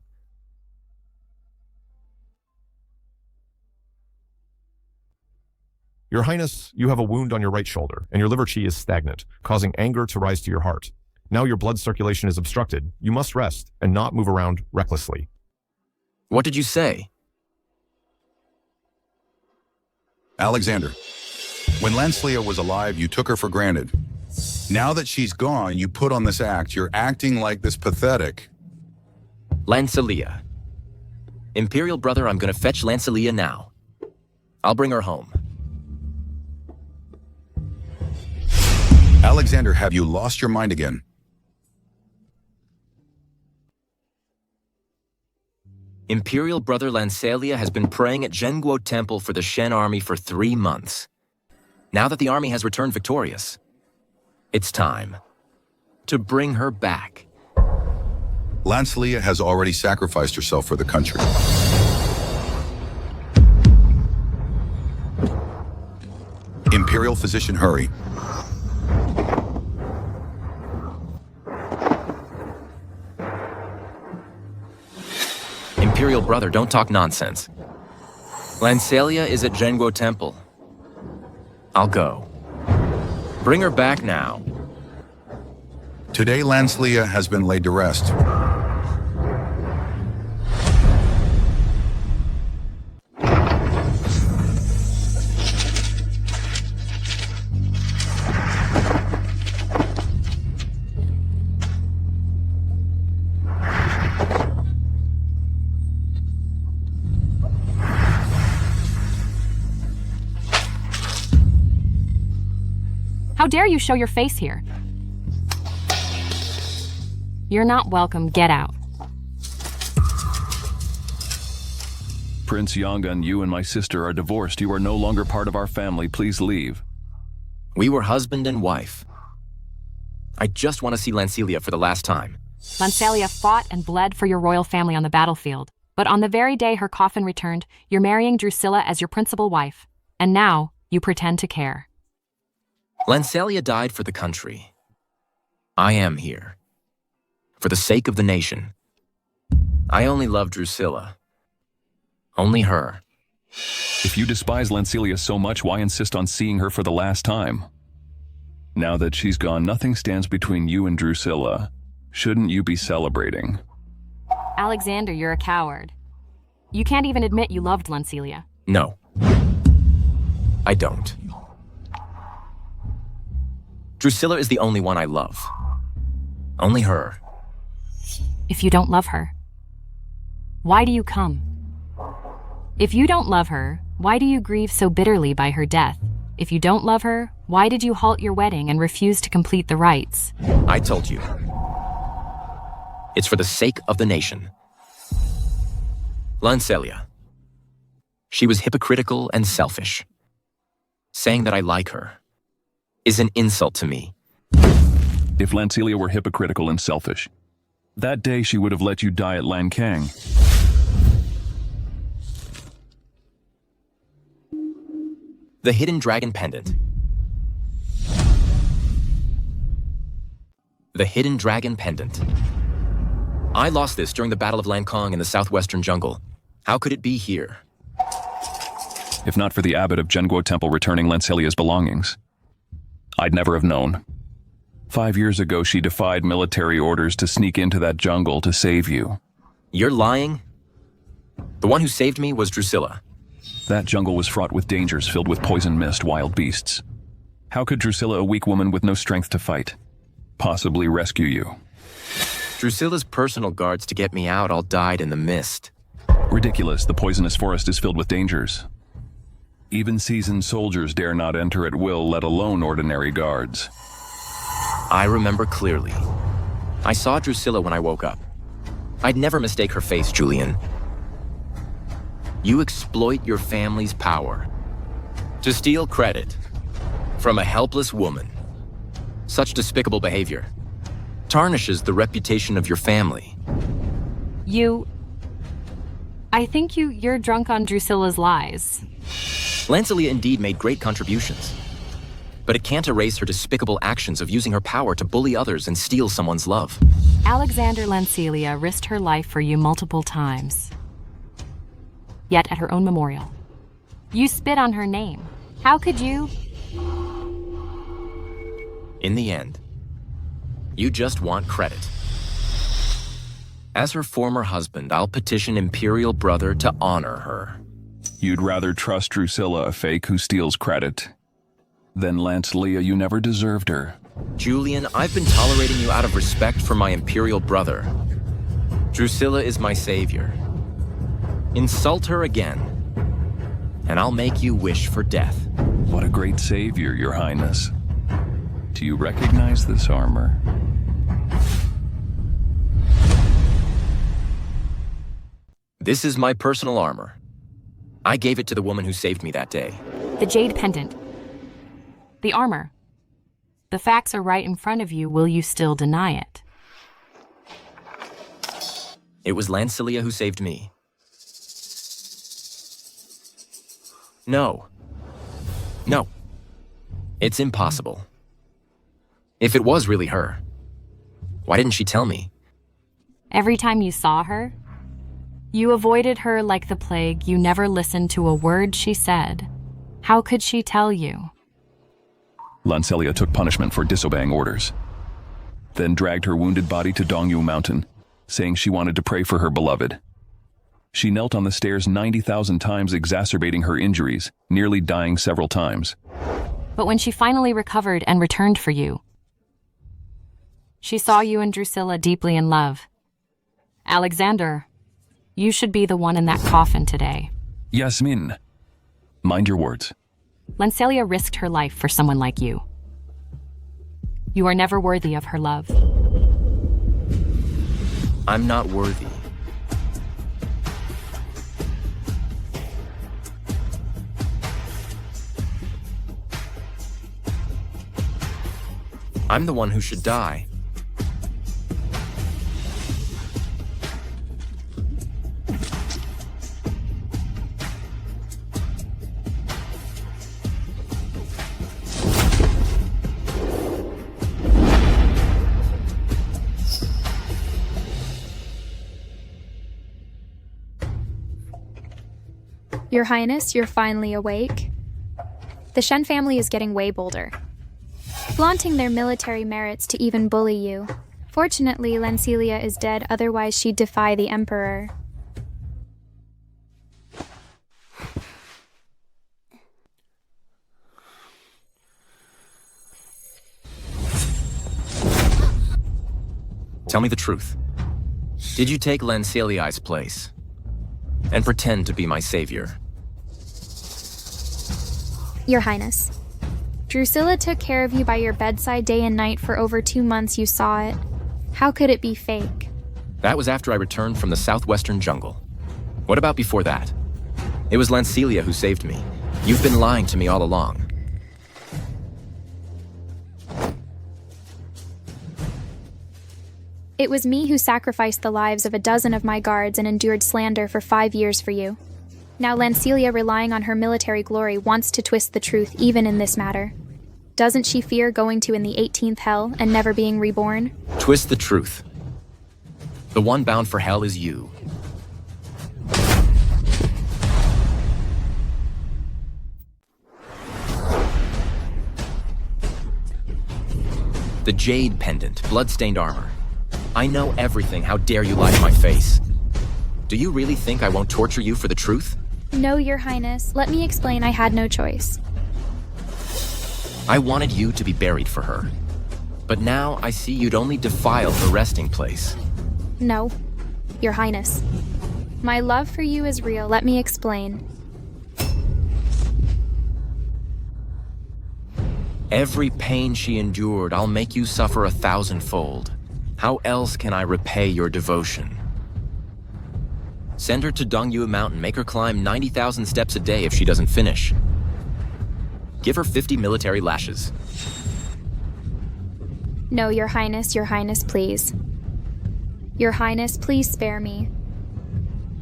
Your Highness, you have a wound on your right shoulder, and your liver chi is stagnant, causing anger to rise to your heart. Now your blood circulation is obstructed. You must rest and not move around recklessly. What did you say? Alexander, when Lancelia was alive, you took her for granted. Now that she's gone, you put on this act. You're acting like this pathetic. Lancelia. Imperial brother, I'm gonna fetch Lancelia now. I'll bring her home. Alexander, have you lost your mind again? Imperial brother Lancelia has been praying at Zhenguo Temple for the Shen army for 3 months. Now that the army has returned victorious, it's time to bring her back. Lancelia has already sacrificed herself for the country. Imperial physician, hurry. Imperial brother, don't talk nonsense. Lancelia is at Zhenguo Temple. I'll go. Bring her back now. Today, Lancelia has been laid to rest. How dare you show your face here? You're not welcome. Get out. Prince Yongun, you and my sister are divorced. You are no longer part of our family. Please leave. We were husband and wife. I just want to see Lancelia for the last time. Lancelia fought and bled for your royal family on the battlefield, but on the very day her coffin returned, you're marrying Drusilla as your principal wife. And now, you pretend to care. Lancelia died for the country. I am here. For the sake of the nation. I only love Drusilla. Only her. If you despise Lancelia so much, why insist on seeing her for the last time? Now that she's gone, nothing stands between you and Drusilla. Shouldn't you be celebrating? Alexander, you're a coward. You can't even admit you loved Lancelia. No. I don't. Drusilla is the only one I love. Only her. If you don't love her, why do you come? If you don't love her, why do you grieve so bitterly by her death? If you don't love her, why did you halt your wedding and refuse to complete the rites? I told you. It's for the sake of the nation. Lancelia. She was hypocritical and selfish. Saying that I like her is an insult to me. If Lancelia were hypocritical and selfish, that day she would have let you die at Lankang. The hidden dragon pendant. The hidden dragon pendant. I lost this during the Battle of Lankong in the southwestern jungle. How could it be here? If not for the abbot of Zhenguo Temple returning Lancelia's belongings, I'd never have known. 5 years ago, she defied military orders to sneak into that jungle to save you. You're lying? The one who saved me was Drusilla. That jungle was fraught with dangers filled with poison mist, wild beasts. How could Drusilla, a weak woman with no strength to fight, possibly rescue you? Drusilla's personal guards to get me out all died in the mist. Ridiculous. The poisonous forest is filled with dangers. Even seasoned soldiers dare not enter at will, let alone ordinary guards. I remember clearly. I saw Drusilla when I woke up. I'd never mistake her face, Julian. You exploit your family's power to steal credit from a helpless woman. Such despicable behavior tarnishes the reputation of your family. I think you're drunk on Drusilla's lies. Lancelia indeed made great contributions, but it can't erase her despicable actions of using her power to bully others and steal someone's love. Alexander Lancelia risked her life for you multiple times. Yet at her own memorial, you spit on her name. How could you? In the end, you just want credit. As her former husband, I'll petition Imperial Brother to honor her. You'd rather trust Drusilla, a fake who steals credit, than Lancelia, you never deserved her. Julian, I've been tolerating you out of respect for my Imperial Brother. Drusilla is my savior. Insult her again, and I'll make you wish for death. What a great savior, Your Highness. Do you recognize this armor? This is my personal armor. I gave it to the woman who saved me that day. The jade pendant. The armor. The facts are right in front of you. Will you still deny it? It was Lancelia who saved me. No. It's impossible. If it was really her, why didn't she tell me? Every time you saw her, you avoided her like the plague. You never listened to a word she said. How could she tell you? Lancelia took punishment for disobeying orders, then dragged her wounded body to Dongyu Mountain, saying she wanted to pray for her beloved. She knelt on the stairs 90,000 times, exacerbating her injuries, nearly dying several times. But when she finally recovered and returned for you, she saw you and Drusilla deeply in love. Alexander, you should be the one in that coffin today. Yasmin, mind your words. Lancelia risked her life for someone like you. You are never worthy of her love. I'm not worthy. I'm the one who should die. Your Highness, you're finally awake. The Shen family is getting way bolder. flaunting their military merits to even bully you. Fortunately, Lancelia is dead, otherwise she'd defy the Emperor. Tell me the truth. Did you take Lancelia's place and pretend to be my savior? Your Highness, Drusilla took care of you by your bedside day and night for over 2 months. You saw it. How could it be fake? That was after I returned from the southwestern jungle. What about before that? It was Lancelia who saved me. You've been lying to me all along. It was me who sacrificed the lives of a dozen of my guards and endured slander for 5 years for you. Now Lancelia, relying on her military glory, wants to twist the truth even in this matter. Doesn't she fear going to in the 18th hell and never being reborn? Twist the truth. The one bound for hell is you. The jade pendant, blood-stained armor. I know everything. How dare you lie to my face? Do you really think I won't torture you for the truth? No, Your Highness. Let me explain. I had no choice. I wanted you to be buried for her. But now I see you'd only defile her resting place. No, Your Highness. My love for you is real. Let me explain. Every pain she endured, I'll make you suffer 1,000-fold. How else can I repay your devotion? Send her to Dongyue Mountain, make her climb 90,000 steps a day if she doesn't finish. Give her 50 military lashes. No, Your Highness, please. Your Highness, please spare me.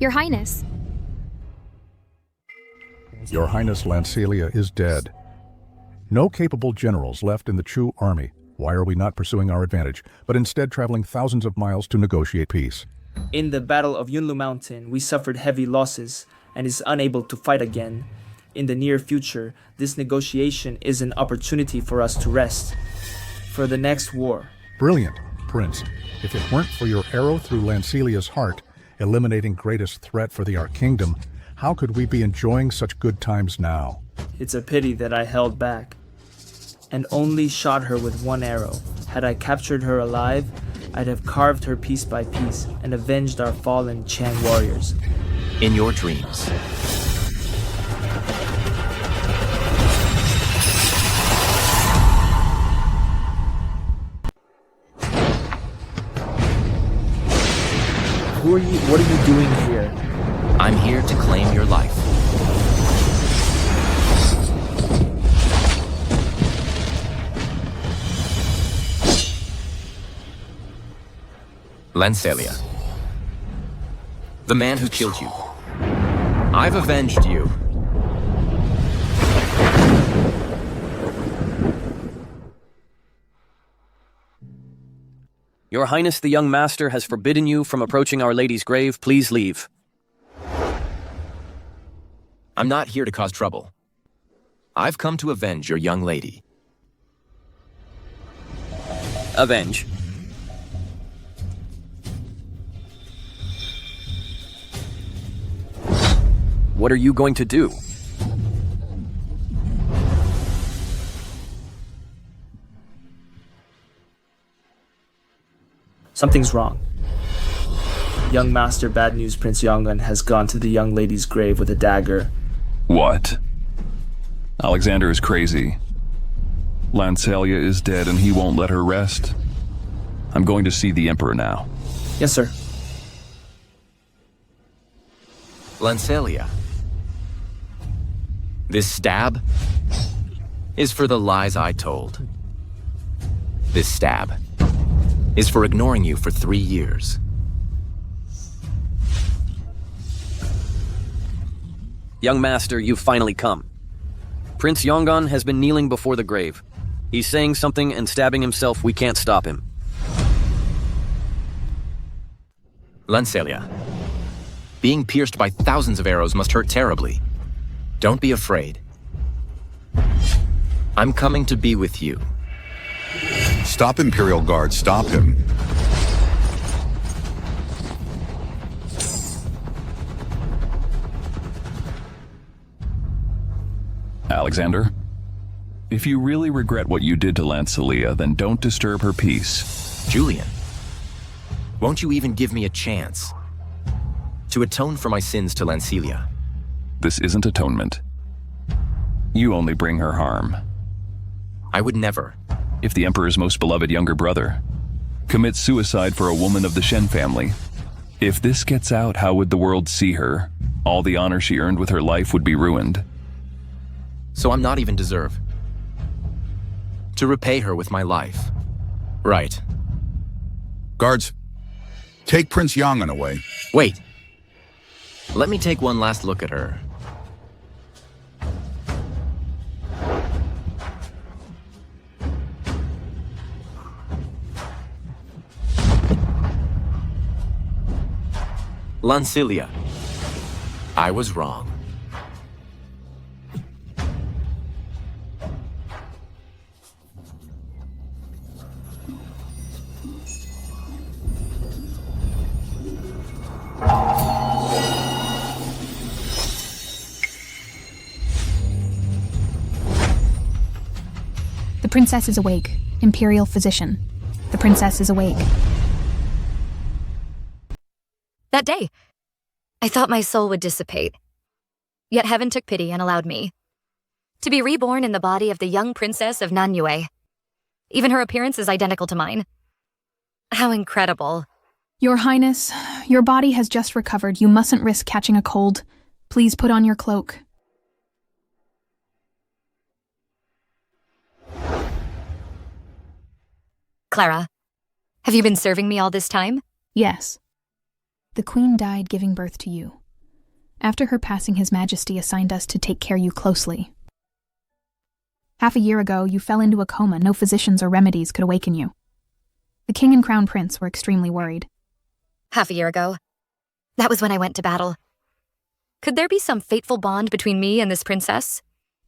Your Highness. Your Highness, Lancelia is dead. No capable generals left in the Chu army. Why are we not pursuing our advantage, but instead traveling thousands of miles to negotiate peace? In the Battle of Yunlu Mountain, we suffered heavy losses and is unable to fight again. In the near future, this negotiation is an opportunity for us to rest for the next war. Brilliant, Prince. If it weren't for your arrow through Lancelia's heart, eliminating greatest threat for the Ark Kingdom, how could we be enjoying such good times now? It's a pity that I held back and only shot her with one arrow. Had I captured her alive, I'd have carved her piece by piece and avenged our fallen Chang warriors. In your dreams. Who are you? What are you doing here? I'm here to claim your life. Lancelia. The man who killed you. I've avenged you. Your Highness, the young master has forbidden you from approaching Our Lady's grave. Please leave. I'm not here to cause trouble. I've come to avenge your young lady. Avenge? What are you going to do? Something's wrong. Young Master Bad News Prince Yongan has gone to the young lady's grave with a dagger. What? Alexander is crazy. Lancelia is dead and he won't let her rest. I'm going to see the Emperor now. Yes, sir. Lancelia. This stab is for the lies I told. This stab is for ignoring you for 3 years. Young Master, you've finally come. Prince Yongan has been kneeling before the grave. He's saying something and stabbing himself. We can't stop him. Lancelia. Being pierced by thousands of arrows must hurt terribly. Don't be afraid. I'm coming to be with you. Stop, Imperial Guard, stop him. Alexander, if you really regret what you did to Lancelia, then don't disturb her peace. Julian, won't you even give me a chance to atone for my sins to Lancelia? This isn't atonement. You only bring her harm. I would never. If the Emperor's most beloved younger brother commits suicide for a woman of the Shen family, if this gets out, how would the world see her? All the honor she earned with her life would be ruined. So I'm not even deserve to repay her with my life. Right. Guards, take Prince Yangan away. Wait. Let me take one last look at her. Lancelia, I was wrong. The princess is awake. Imperial physician. The princess is awake. That day, I thought my soul would dissipate. Yet heaven took pity and allowed me to be reborn in the body of the young princess of Nanyue. Even her appearance is identical to mine. How incredible. Your Highness, your body has just recovered. You mustn't risk catching a cold. Please put on your cloak. Clara, have you been serving me all this time? Yes. The Queen died giving birth to you. After her passing, His Majesty assigned us to take care of you closely. Half a year ago, you fell into a coma. No physicians or remedies could awaken you. The King and Crown Prince were extremely worried. Half a year ago. That was when I went to battle. Could there be some fateful bond between me and this princess?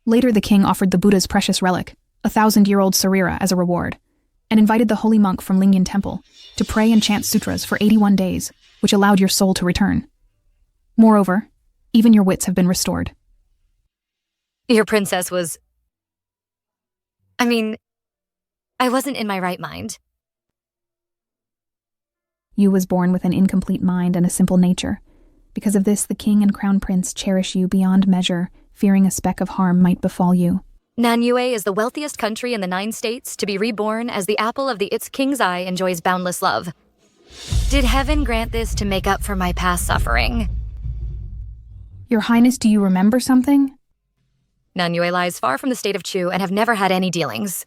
Later, the king offered the Buddha's precious relic, a 1,000-year-old Sarira, as a reward, and invited the holy monk from Lingyan Temple to pray and chant sutras for 81 days, which allowed your soul to return. Moreover, even your wits have been restored. Your princess was... I wasn't in my right mind. You was born with an incomplete mind and a simple nature. Because of this, the king and crown prince cherish you beyond measure, fearing a speck of harm might befall you. Nanyue is the wealthiest country in the 9 states to be reborn as the apple of its king's eye enjoys boundless love. Did heaven grant this to make up for my past suffering? Your Highness, do you remember something? Nanyue lies far from the state of Chu and have never had any dealings.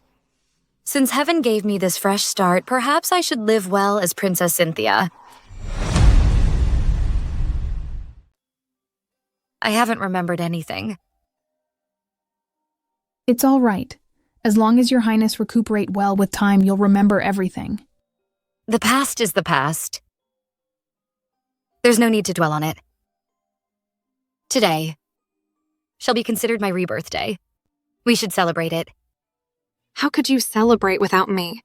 Since heaven gave me this fresh start, perhaps I should live well as Princess Cynthia. I haven't remembered anything. It's all right. As long as your Highness recuperate well with time, you'll remember everything. The past is the past. There's no need to dwell on it. Today shall be considered my rebirth day. We should celebrate it. How could you celebrate without me?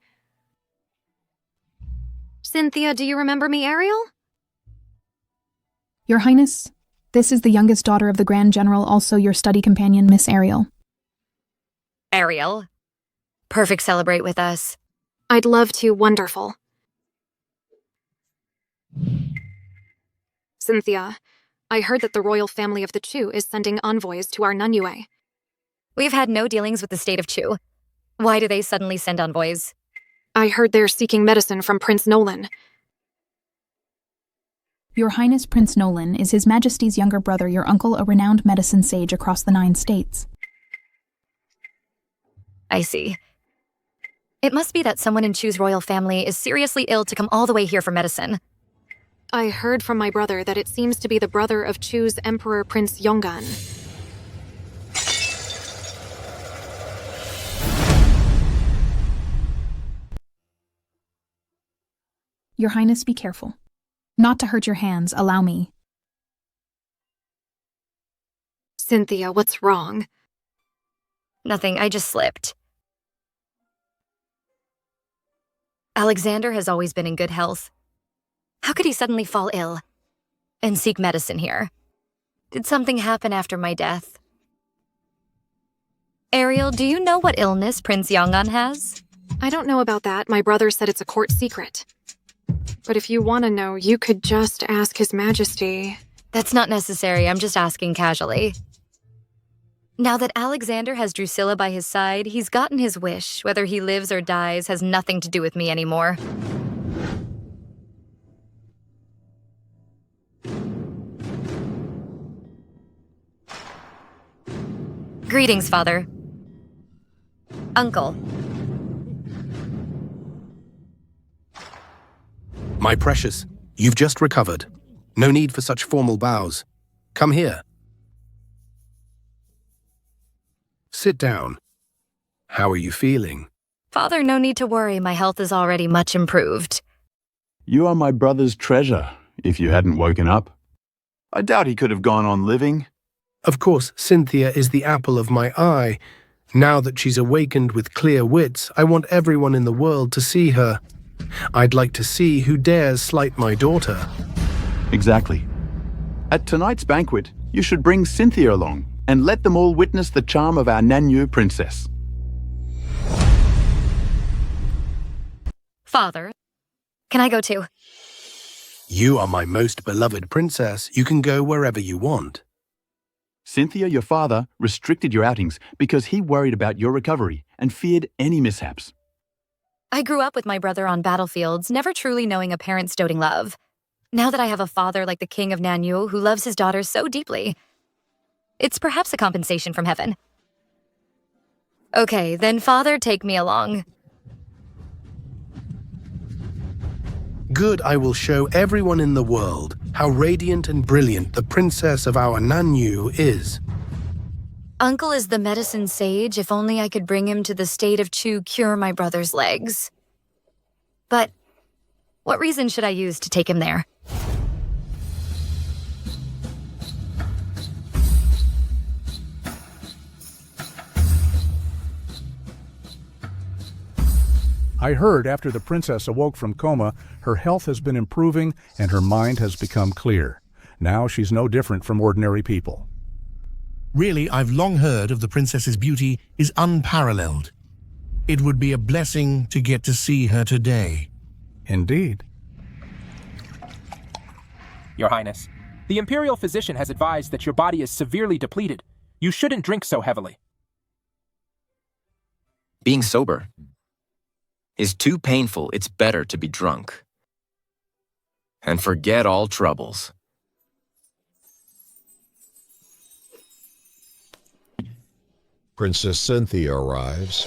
Cynthia, do you remember me, Ariel? Your Highness, this is the youngest daughter of the Grand General, also your study companion, Miss Ariel. Ariel, perfect celebrate with us. I'd love to, wonderful. Cynthia, I heard that the royal family of the Chu is sending envoys to our Nanyue. We've had no dealings with the state of Chu. Why do they suddenly send envoys? I heard they're seeking medicine from Prince Nolan. Your Highness Prince Nolan is His Majesty's younger brother, your uncle, a renowned medicine sage across the 9 states. I see. It must be that someone in Chu's royal family is seriously ill to come all the way here for medicine. I heard from my brother that it seems to be the brother of Chu's Emperor Prince Yonggan. Your Highness, be careful. Not to hurt your hands, allow me. Cynthia, what's wrong? Nothing, I just slipped. Alexander has always been in good health. How could he suddenly fall ill and seek medicine here? Did something happen after my death? Ariel, do you know what illness Prince Yongan has? I don't know about that. My brother said it's a court secret. But if you want to know, you could just ask His Majesty. That's not necessary. I'm just asking casually. Now that Alexander has Drusilla by his side, he's gotten his wish. Whether he lives or dies has nothing to do with me anymore. Greetings, Father. Uncle. My precious, you've just recovered. No need for such formal bows. Come here. Sit down. How are you feeling? Father, no need to worry. My health is already much improved. You are my brother's treasure, if you hadn't woken up. I doubt he could have gone on living. Of course, Cynthia is the apple of my eye. Now that she's awakened with clear wits, I want everyone in the world to see her. I'd like to see who dares slight my daughter. Exactly. At tonight's banquet, you should bring Cynthia along and let them all witness the charm of our Nanyu princess. Father, can I go too? You are my most beloved princess. You can go wherever you want. Cynthia, your father, restricted your outings because he worried about your recovery and feared any mishaps. I grew up with my brother on battlefields, never truly knowing a parent's doting love. Now that I have a father like the king of Nanyu who loves his daughter so deeply, it's perhaps a compensation from heaven. Okay, then Father, take me along. Good, I will show everyone in the world how radiant and brilliant the princess of our Nanyu is. Uncle is the medicine sage. If only I could bring him to the state of Chu, cure my brother's legs. But what reason should I use to take him there? I heard after the princess awoke from coma, her health has been improving and her mind has become clear. Now she's no different from ordinary people. Really, I've long heard of the princess's beauty is unparalleled. It would be a blessing to get to see her today. Indeed. Your Highness, the Imperial physician has advised that your body is severely depleted. You shouldn't drink so heavily. Being sober is too painful. It's better to be drunk. And forget all troubles. Princess Cynthia arrives.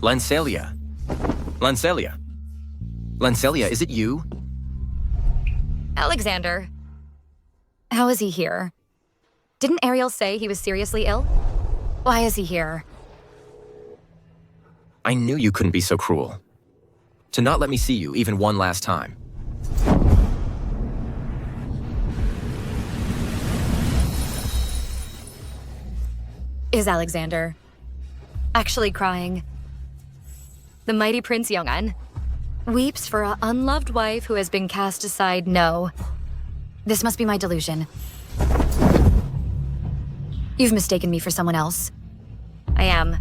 Lancelia. Lancelia. Lancelia, is it you? Alexander. How is he here? Didn't Ariel say he was seriously ill? Why is he here? I knew you couldn't be so cruel. To not let me see you even one last time. Is Alexander actually crying? The mighty Prince Yongan weeps for an unloved wife who has been cast aside. No. This must be my delusion. You've mistaken me for someone else. I am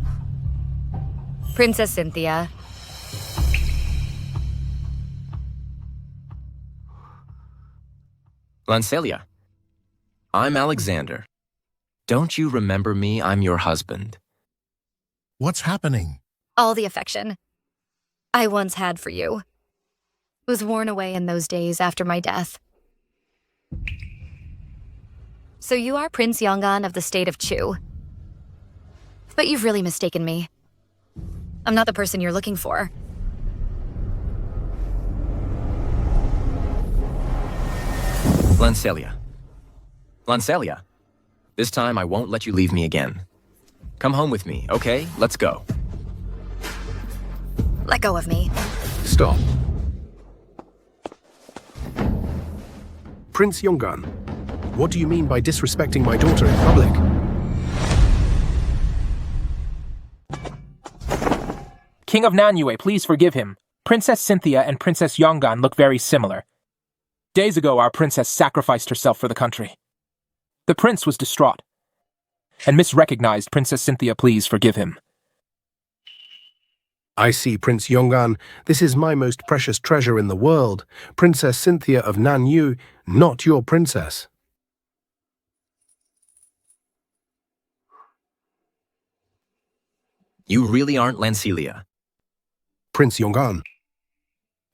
Princess Cynthia. Lancelia, I'm Alexander. Don't you remember me? I'm your husband. What's happening? All the affection I once had for you was worn away in those days after my death. So you are Prince Yongan of the state of Chu. But you've really mistaken me. I'm not the person you're looking for. Lancelia. Lancelia, this time I won't let you leave me again. Come home with me, okay? Let's go. Let go of me. Stop. Prince Yongan, what do you mean by disrespecting my daughter in public? King of Nanyue, please forgive him. Princess Cynthia and Princess Yongan look very similar. Days ago, our princess sacrificed herself for the country. The prince was distraught and misrecognized Princess Cynthia. Please forgive him. I see, Prince Yongan. This is my most precious treasure in the world. Princess Cynthia of Nanyu, not your princess. You really aren't Lancelia. Prince Yongan.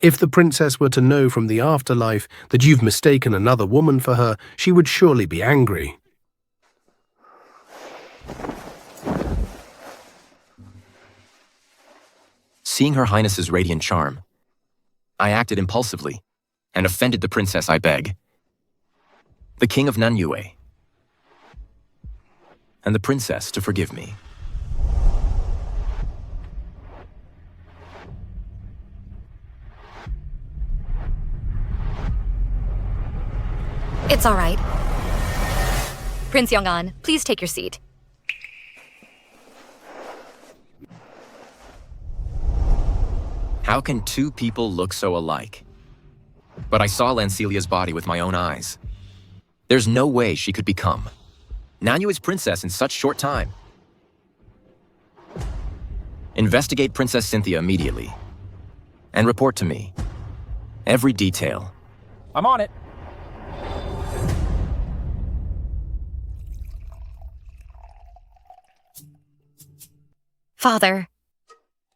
If the princess were to know from the afterlife that you've mistaken another woman for her, she would surely be angry. Seeing Her Highness's radiant charm, I acted impulsively and offended the princess, I beg. The King of Nanyue and the princess to forgive me. It's all right. Prince Yongan, please take your seat. How can two people look so alike? But I saw Lancelia's body with my own eyes. There's no way she could become Nanyue's princess in such short time. Investigate Princess Cynthia immediately and report to me every detail. I'm on it. Father,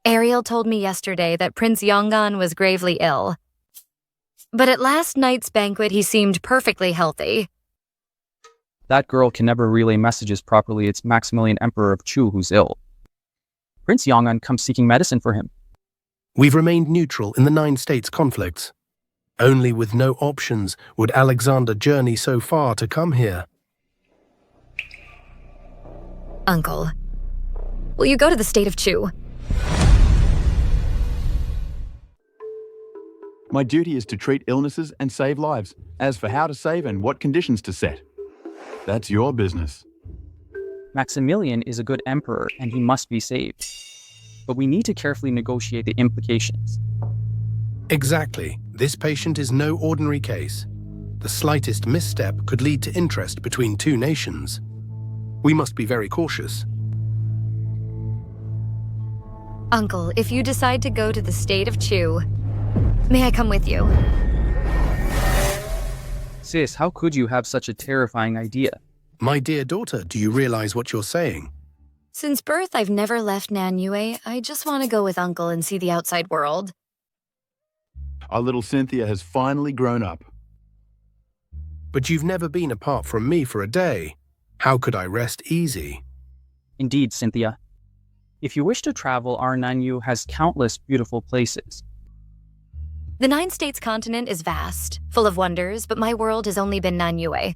Ariel told me yesterday that Prince Yongan was gravely ill. But at last night's banquet, he seemed perfectly healthy. That girl can never relay messages properly. It's Maximilian Emperor of Chu who's ill. Prince Yongan comes seeking medicine for him. We've remained neutral in the 9 states conflicts. Only with no options would Alexander journey so far to come here. Uncle, will you go to the state of Chu? My duty is to treat illnesses and save lives. As for how to save and what conditions to set, that's your business. Maximilian is a good emperor and he must be saved. But we need to carefully negotiate the implications. Exactly. This patient is no ordinary case. The slightest misstep could lead to interest between 2 nations. We must be very cautious. Uncle, if you decide to go to the state of Chu, may I come with you? Sis, how could you have such a terrifying idea? My dear daughter, do you realize what you're saying? Since birth, I've never left Nanyue. I just want to go with Uncle and see the outside world. Our little Cynthia has finally grown up. But you've never been apart from me for a day. How could I rest easy? Indeed, Cynthia. If you wish to travel, our Nanyu has countless beautiful places. The 9 states continent is vast, full of wonders, but my world has only been Nanyue.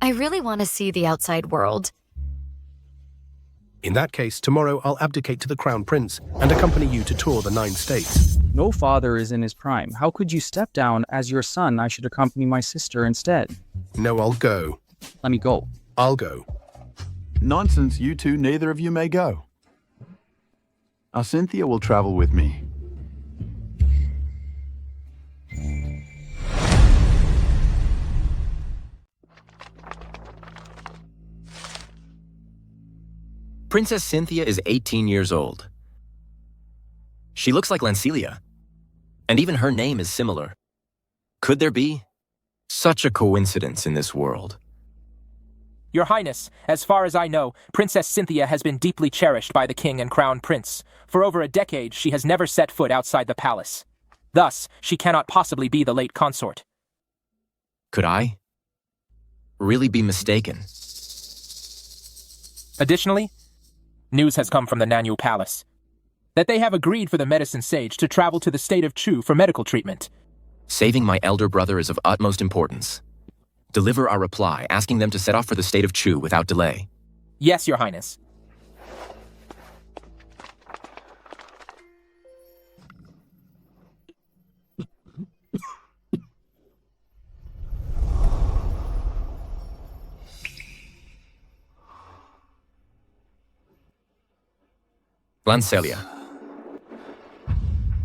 I really want to see the outside world. In that case, tomorrow I'll abdicate to the Crown Prince and accompany you to tour the 9 states. No father is in his prime. How could you step down? As your son, I should accompany my sister instead. No, I'll go. Let me go. I'll go. Nonsense, you two, neither of you may go. Our Cynthia will travel with me. Princess Cynthia is 18 years old. She looks like Lancelia, and even her name is similar. Could there be such a coincidence in this world? Your Highness, as far as I know, Princess Cynthia has been deeply cherished by the King and Crown Prince. For over a decade, she has never set foot outside the palace. Thus, she cannot possibly be the late consort. Could I really be mistaken? Additionally, news has come from the Nanyu Palace that they have agreed for the medicine sage to travel to the state of Chu for medical treatment. Saving my elder brother is of utmost importance. Deliver our reply, asking them to set off for the state of Chu without delay. Yes, Your Highness. Lancelia,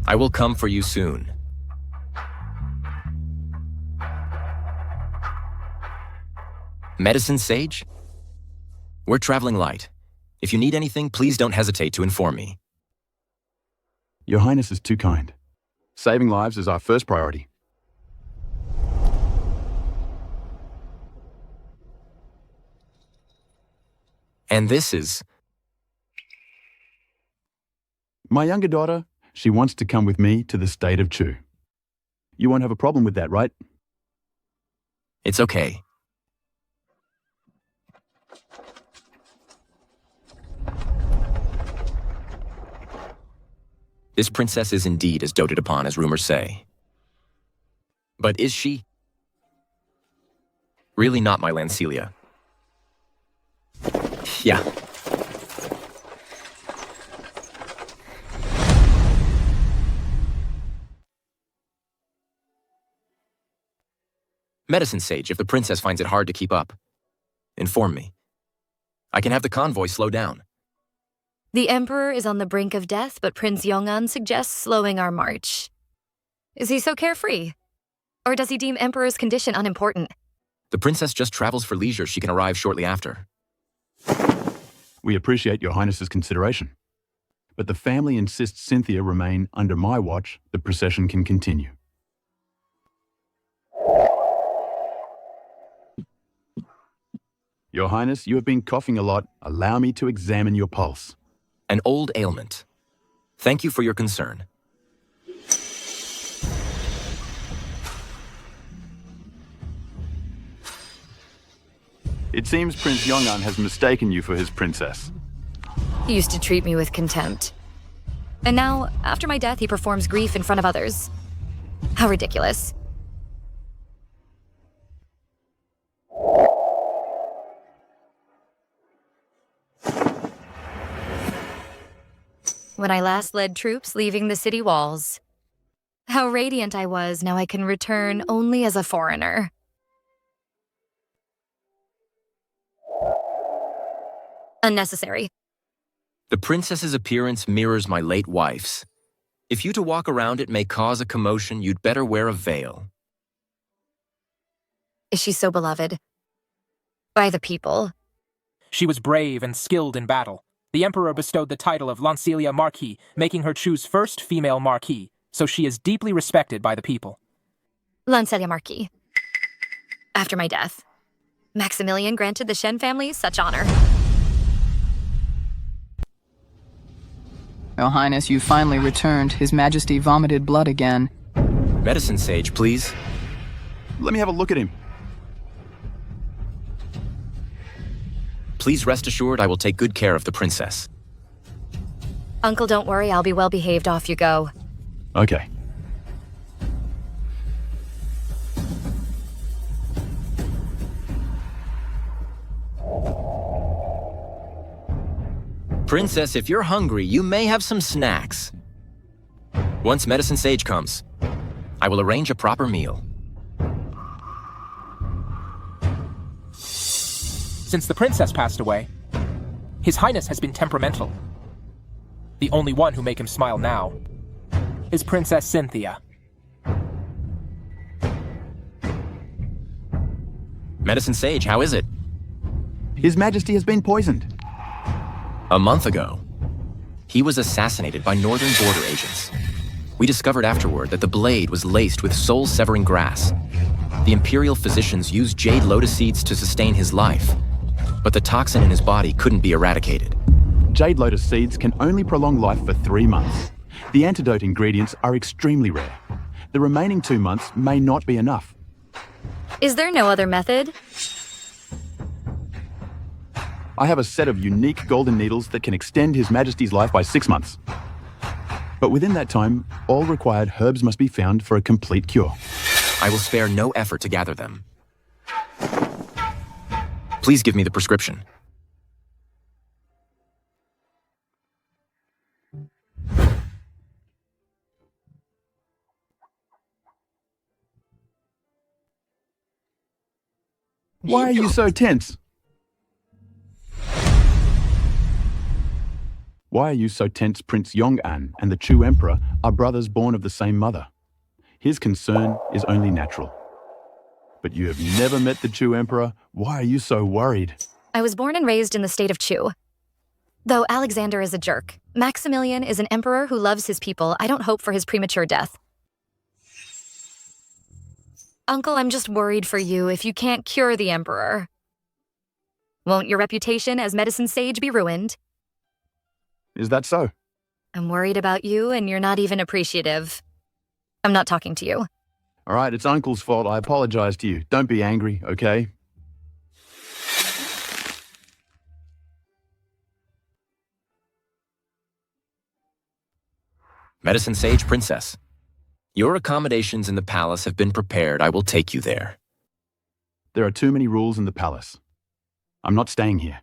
I will come for you soon. Medicine Sage? We're traveling light. If you need anything, please don't hesitate to inform me. Your Highness is too kind. Saving lives is our first priority. And this is... My younger daughter, she wants to come with me to the state of Chu. You won't have a problem with that, right? It's okay. This princess is indeed as doted upon as rumors say. But is she? Really not my Lancelia. Yeah. Medicine Sage, if the princess finds it hard to keep up, inform me. I can have the convoy slow down. The Emperor is on the brink of death, but Prince Yong'an suggests slowing our march. Is he so carefree? Or does he deem Emperor's condition unimportant? The princess just travels for leisure. She can arrive shortly after. We appreciate your Highness's consideration. But the family insists Cynthia remain under my watch. The procession can continue. Your Highness, you have been coughing a lot. Allow me to examine your pulse. An old ailment. Thank you for your concern. It seems Prince Yong'an has mistaken you for his princess. He used to treat me with contempt. And now, after my death, he performs grief in front of others. How ridiculous. When I last led troops leaving the city walls. How radiant I was, now I can return only as a foreigner. Unnecessary. The princess's appearance mirrors my late wife's. If you to walk around it may cause a commotion, you'd better wear a veil. Is she so beloved? By the people? She was brave and skilled in battle. The Emperor bestowed the title of Lancelia Marquis, making her Chu's first female Marquis, so she is deeply respected by the people. Lancelia Marquis. After my death, Maximilian granted the Shen family such honor. Your Highness, you finally returned. His Majesty vomited blood again. Medicine Sage, please. Let me have a look at him. Please rest assured I will take good care of the princess. Uncle, don't worry, I'll be well behaved. Off you go. Okay. Princess, if you're hungry, you may have some snacks. Once Medicine Sage comes, I will arrange a proper meal. Since the princess passed away, His Highness has been temperamental. The only one who make him smile now is Princess Cynthia. Medicine Sage, how is it? His Majesty has been poisoned. A month ago, he was assassinated by Northern border agents. We discovered afterward that the blade was laced with soul-severing grass. The Imperial physicians used jade lotus seeds to sustain his life, but the toxin in his body couldn't be eradicated. Jade lotus seeds can only prolong life for 3 months. The antidote ingredients are extremely rare. The remaining 2 months may not be enough. Is there no other method? I have a set of unique golden needles that can extend His Majesty's life by 6 months. But within that time, all required herbs must be found for a complete cure. I will spare no effort to gather them. Please give me the prescription. Why are you so tense? Why are you so tense? Prince Yong'an and the Chu Emperor are brothers born of the same mother. His concern is only natural. But you have never met the Chu Emperor. Why are you so worried? I was born and raised in the state of Chu. Though Alexander is a jerk, Maximilian is an emperor who loves his people. I don't hope for his premature death. Uncle, I'm just worried for you if you can't cure the emperor. Won't your reputation as medicine sage be ruined? Is that so? I'm worried about you and you're not even appreciative. I'm not talking to you. All right, it's Uncle's fault. I apologize to you. Don't be angry, okay? Medicine Sage Princess, your accommodations in the palace have been prepared. I will take you there. There are too many rules in the palace. I'm not staying here.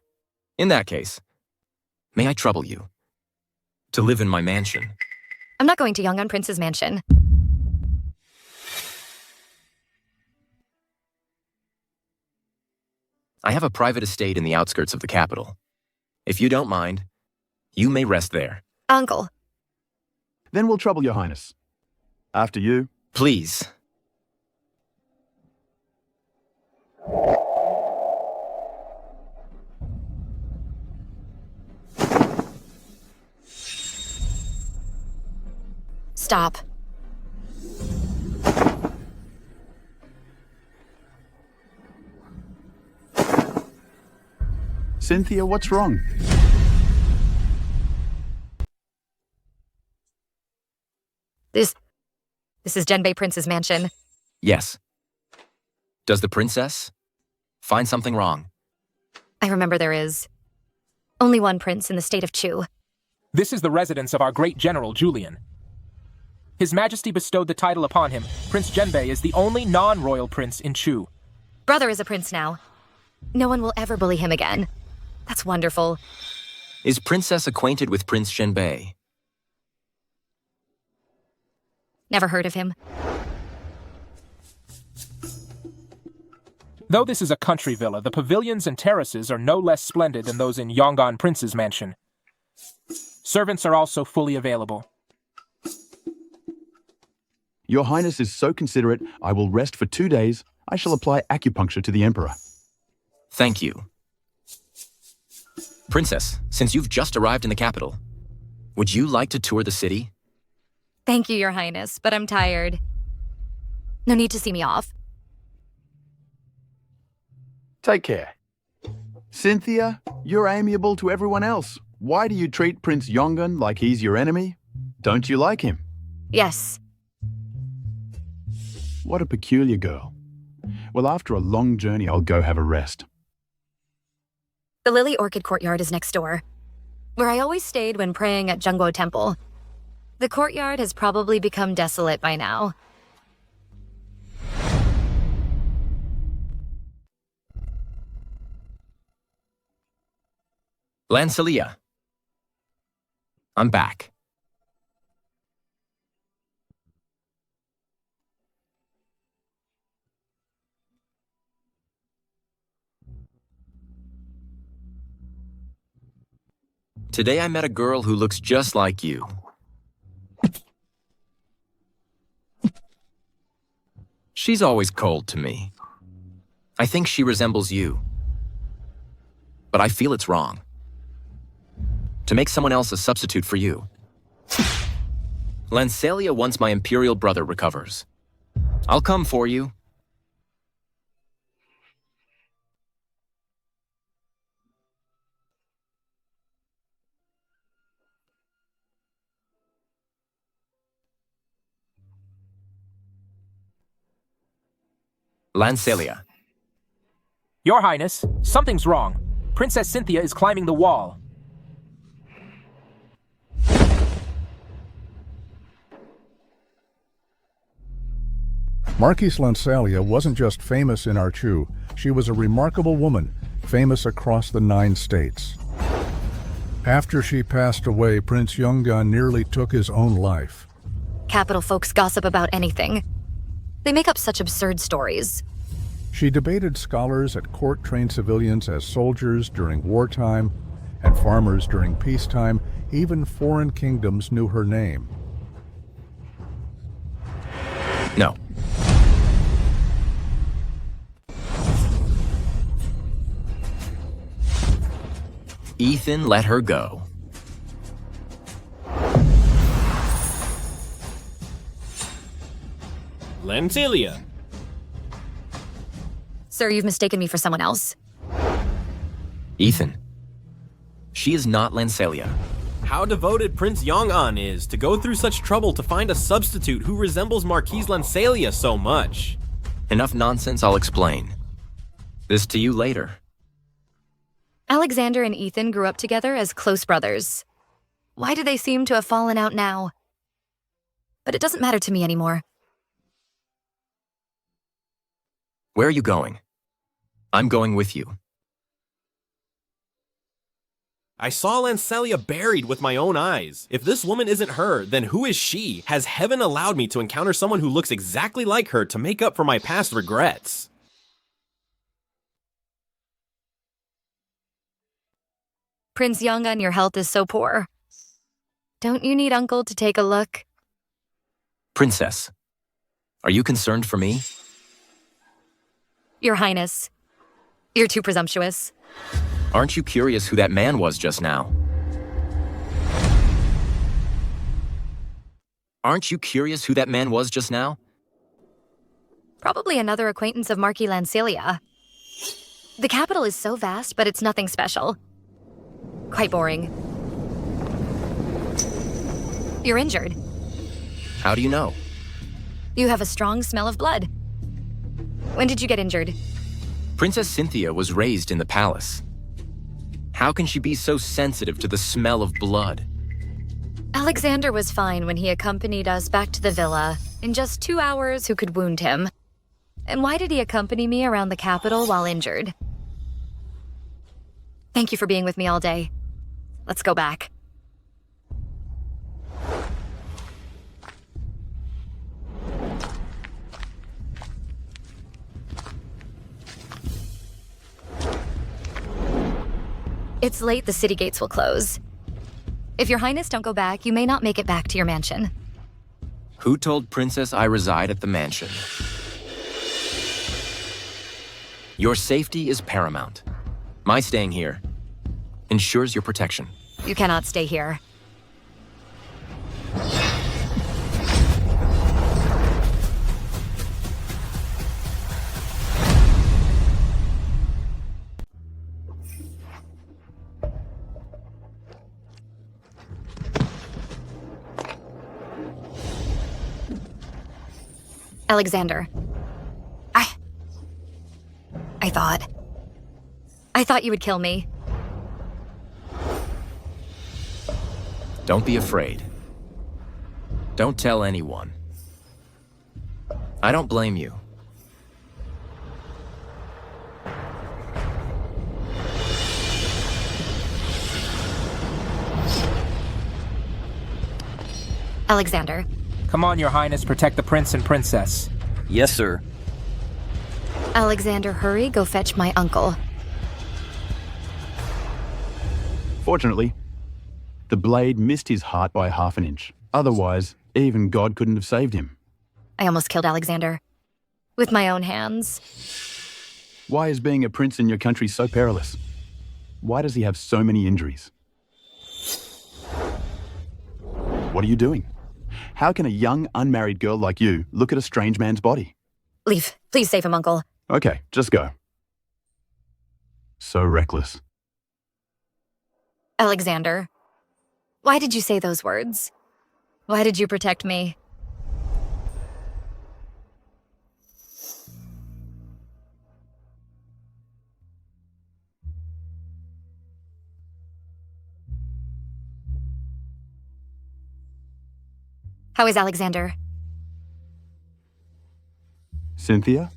In that case, may I trouble you to live in my mansion? I'm not going to Yong'an Prince's mansion. I have a private estate in the outskirts of the capital. If you don't mind, you may rest there. Uncle. Then we'll trouble your highness. After you. Please. Stop. Cynthia, what's wrong? This is Genbei Prince's mansion. Yes. Does the princess find something wrong? I remember there is only one prince in the state of Chu. This is the residence of our great general, Julian. His Majesty bestowed the title upon him. Prince Genbei is the only non-royal prince in Chu. Brother is a prince now. No one will ever bully him again. That's wonderful. Is Princess acquainted with Prince Genbei? Never heard of him. Though this is a country villa, the pavilions and terraces are no less splendid than those in Yong'an Prince's mansion. Servants are also fully available. Your Highness is so considerate, I will rest for 2 days. I shall apply acupuncture to the Emperor. Thank you. Princess, since you've just arrived in the capital, would you like to tour the city? Thank you, Your Highness, but I'm tired. No need to see me off. Take care. Cynthia, you're amiable to everyone else. Why do you treat Prince Yong'an like he's your enemy? Don't you like him? Yes. What a peculiar girl. Well, after a long journey, I'll go have a rest. The Lily Orchid Courtyard is next door, where I always stayed when praying at Zhengguo Temple. The courtyard has probably become desolate by now. Lancelia. I'm back. Today I met a girl who looks just like you. She's always cold to me. I think she resembles you. But I feel it's wrong to make someone else a substitute for you. Lancelia once my imperial brother recovers. I'll come for you. Lancelia. Your Highness, something's wrong. Princess Cynthia is climbing the wall. Marquise Lancelia wasn't just famous in Archu, she was a remarkable woman, famous across the 9 states. After she passed away, Prince Yongan nearly took his own life. Capital folks gossip about anything. They make up such absurd stories. She debated scholars at court, trained civilians as soldiers during wartime, and farmers during peacetime. Even foreign kingdoms knew her name. No. Ethan let her go. Lancelia. Sir, you've mistaken me for someone else. Ethan. She is not Lancelia. How devoted Prince Yongan is to go through such trouble to find a substitute who resembles Marquise Lancelia so much. Enough nonsense, I'll explain. This to you later. Alexander and Ethan grew up together as close brothers. Why do they seem to have fallen out now? But it doesn't matter to me anymore. Where are you going? I'm going with you. I saw Lancelia buried with my own eyes. If this woman isn't her, then who is she? Has heaven allowed me to encounter someone who looks exactly like her to make up for my past regrets? Prince Yongan, your health is so poor. Don't you need Uncle to take a look? Princess, are you concerned for me? Your Highness, you're too presumptuous. Aren't you curious who that man was just now? Aren't you curious who that man was just now? Probably another acquaintance of Marquis Lancelia. The capital is so vast, but it's nothing special. Quite boring. You're injured. How do you know? You have a strong smell of blood. When did you get injured? Princess Cynthia was raised in the palace. How can she be so sensitive to the smell of blood? Alexander was fine when he accompanied us back to the villa. In just 2 hours, who could wound him? And why did he accompany me around the capital while injured? Thank you for being with me all day. Let's go back. It's late, the city gates will close. If your Highness don't go back, you may not make it back to your mansion. Who told Princess I reside at the mansion? Your safety is paramount. My staying here ensures your protection. You cannot stay here. Alexander. I thought you would kill me. Don't be afraid. Don't tell anyone. I don't blame you. Alexander. Come on, Your Highness, protect the prince and princess. Yes, sir. Alexander, hurry, go fetch my uncle. Fortunately, the blade missed his heart by half an inch. Otherwise, even God couldn't have saved him. I almost killed Alexander. With my own hands. Why is being a prince in your country so perilous? Why does he have so many injuries? What are you doing? How can a young, unmarried girl like you look at a strange man's body? Leave. Please save him, Uncle. Okay, just go. So reckless. Alexander. Why did you say those words? Why did you protect me? How is Alexander? Cynthia?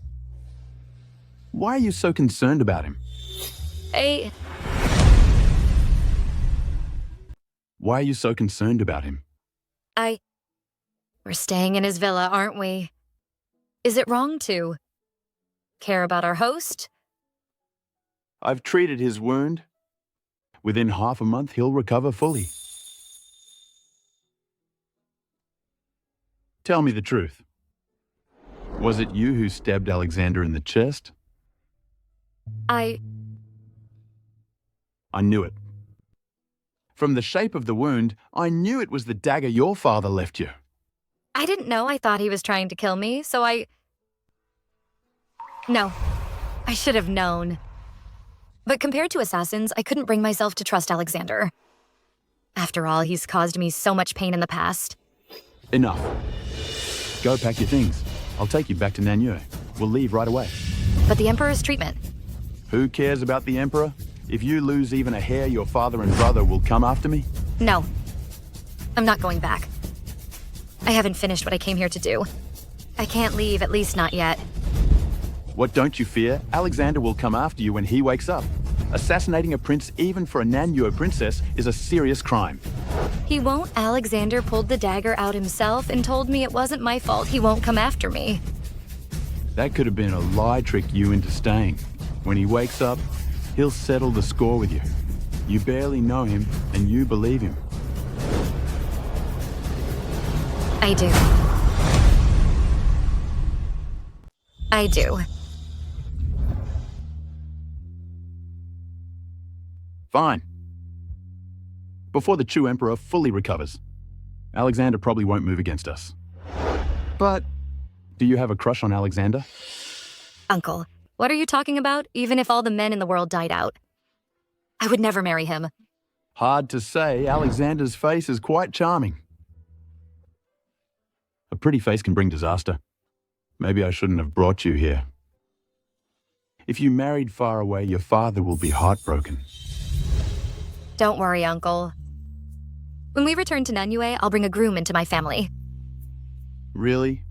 Why are you so concerned about him? Why are you so concerned about him? We're staying in his villa, aren't we? Is it wrong to care about our host? I've treated his wound. Within half a month, he'll recover fully. Tell me the truth. Was it you who stabbed Alexander in the chest? I knew it. From the shape of the wound, I knew it was the dagger your father left you. I didn't know. I thought he was trying to kill me, so No, I should have known. But compared to assassins, I couldn't bring myself to trust Alexander. After all, he's caused me so much pain in the past. Enough. Go pack your things. I'll take you back to Nanyue. We'll leave right away. But the Emperor's treatment. Who cares about the Emperor? If you lose even a hair, your father and brother will come after me? No. I'm not going back. I haven't finished what I came here to do. I can't leave, at least not yet. What don't you fear? Alexander will come after you when he wakes up. Assassinating a prince, even for a Nanyue princess, is a serious crime. He won't. Alexander pulled the dagger out himself and told me it wasn't my fault. He won't come after me. That could have been a lie trick you into staying. When he wakes up, he'll settle the score with you. You barely know him, and you believe him. I do. I do. Fine. Before the Chu Emperor fully recovers, Alexander probably won't move against us. But do you have a crush on Alexander? Uncle, what are you talking about? Even if all the men in the world died out, I would never marry him. Hard to say. Alexander's face is quite charming. A pretty face can bring disaster. Maybe I shouldn't have brought you here. If you married far away, your father will be heartbroken. Don't worry, Uncle. When we return to Nanyue, I'll bring a groom into my family. Really?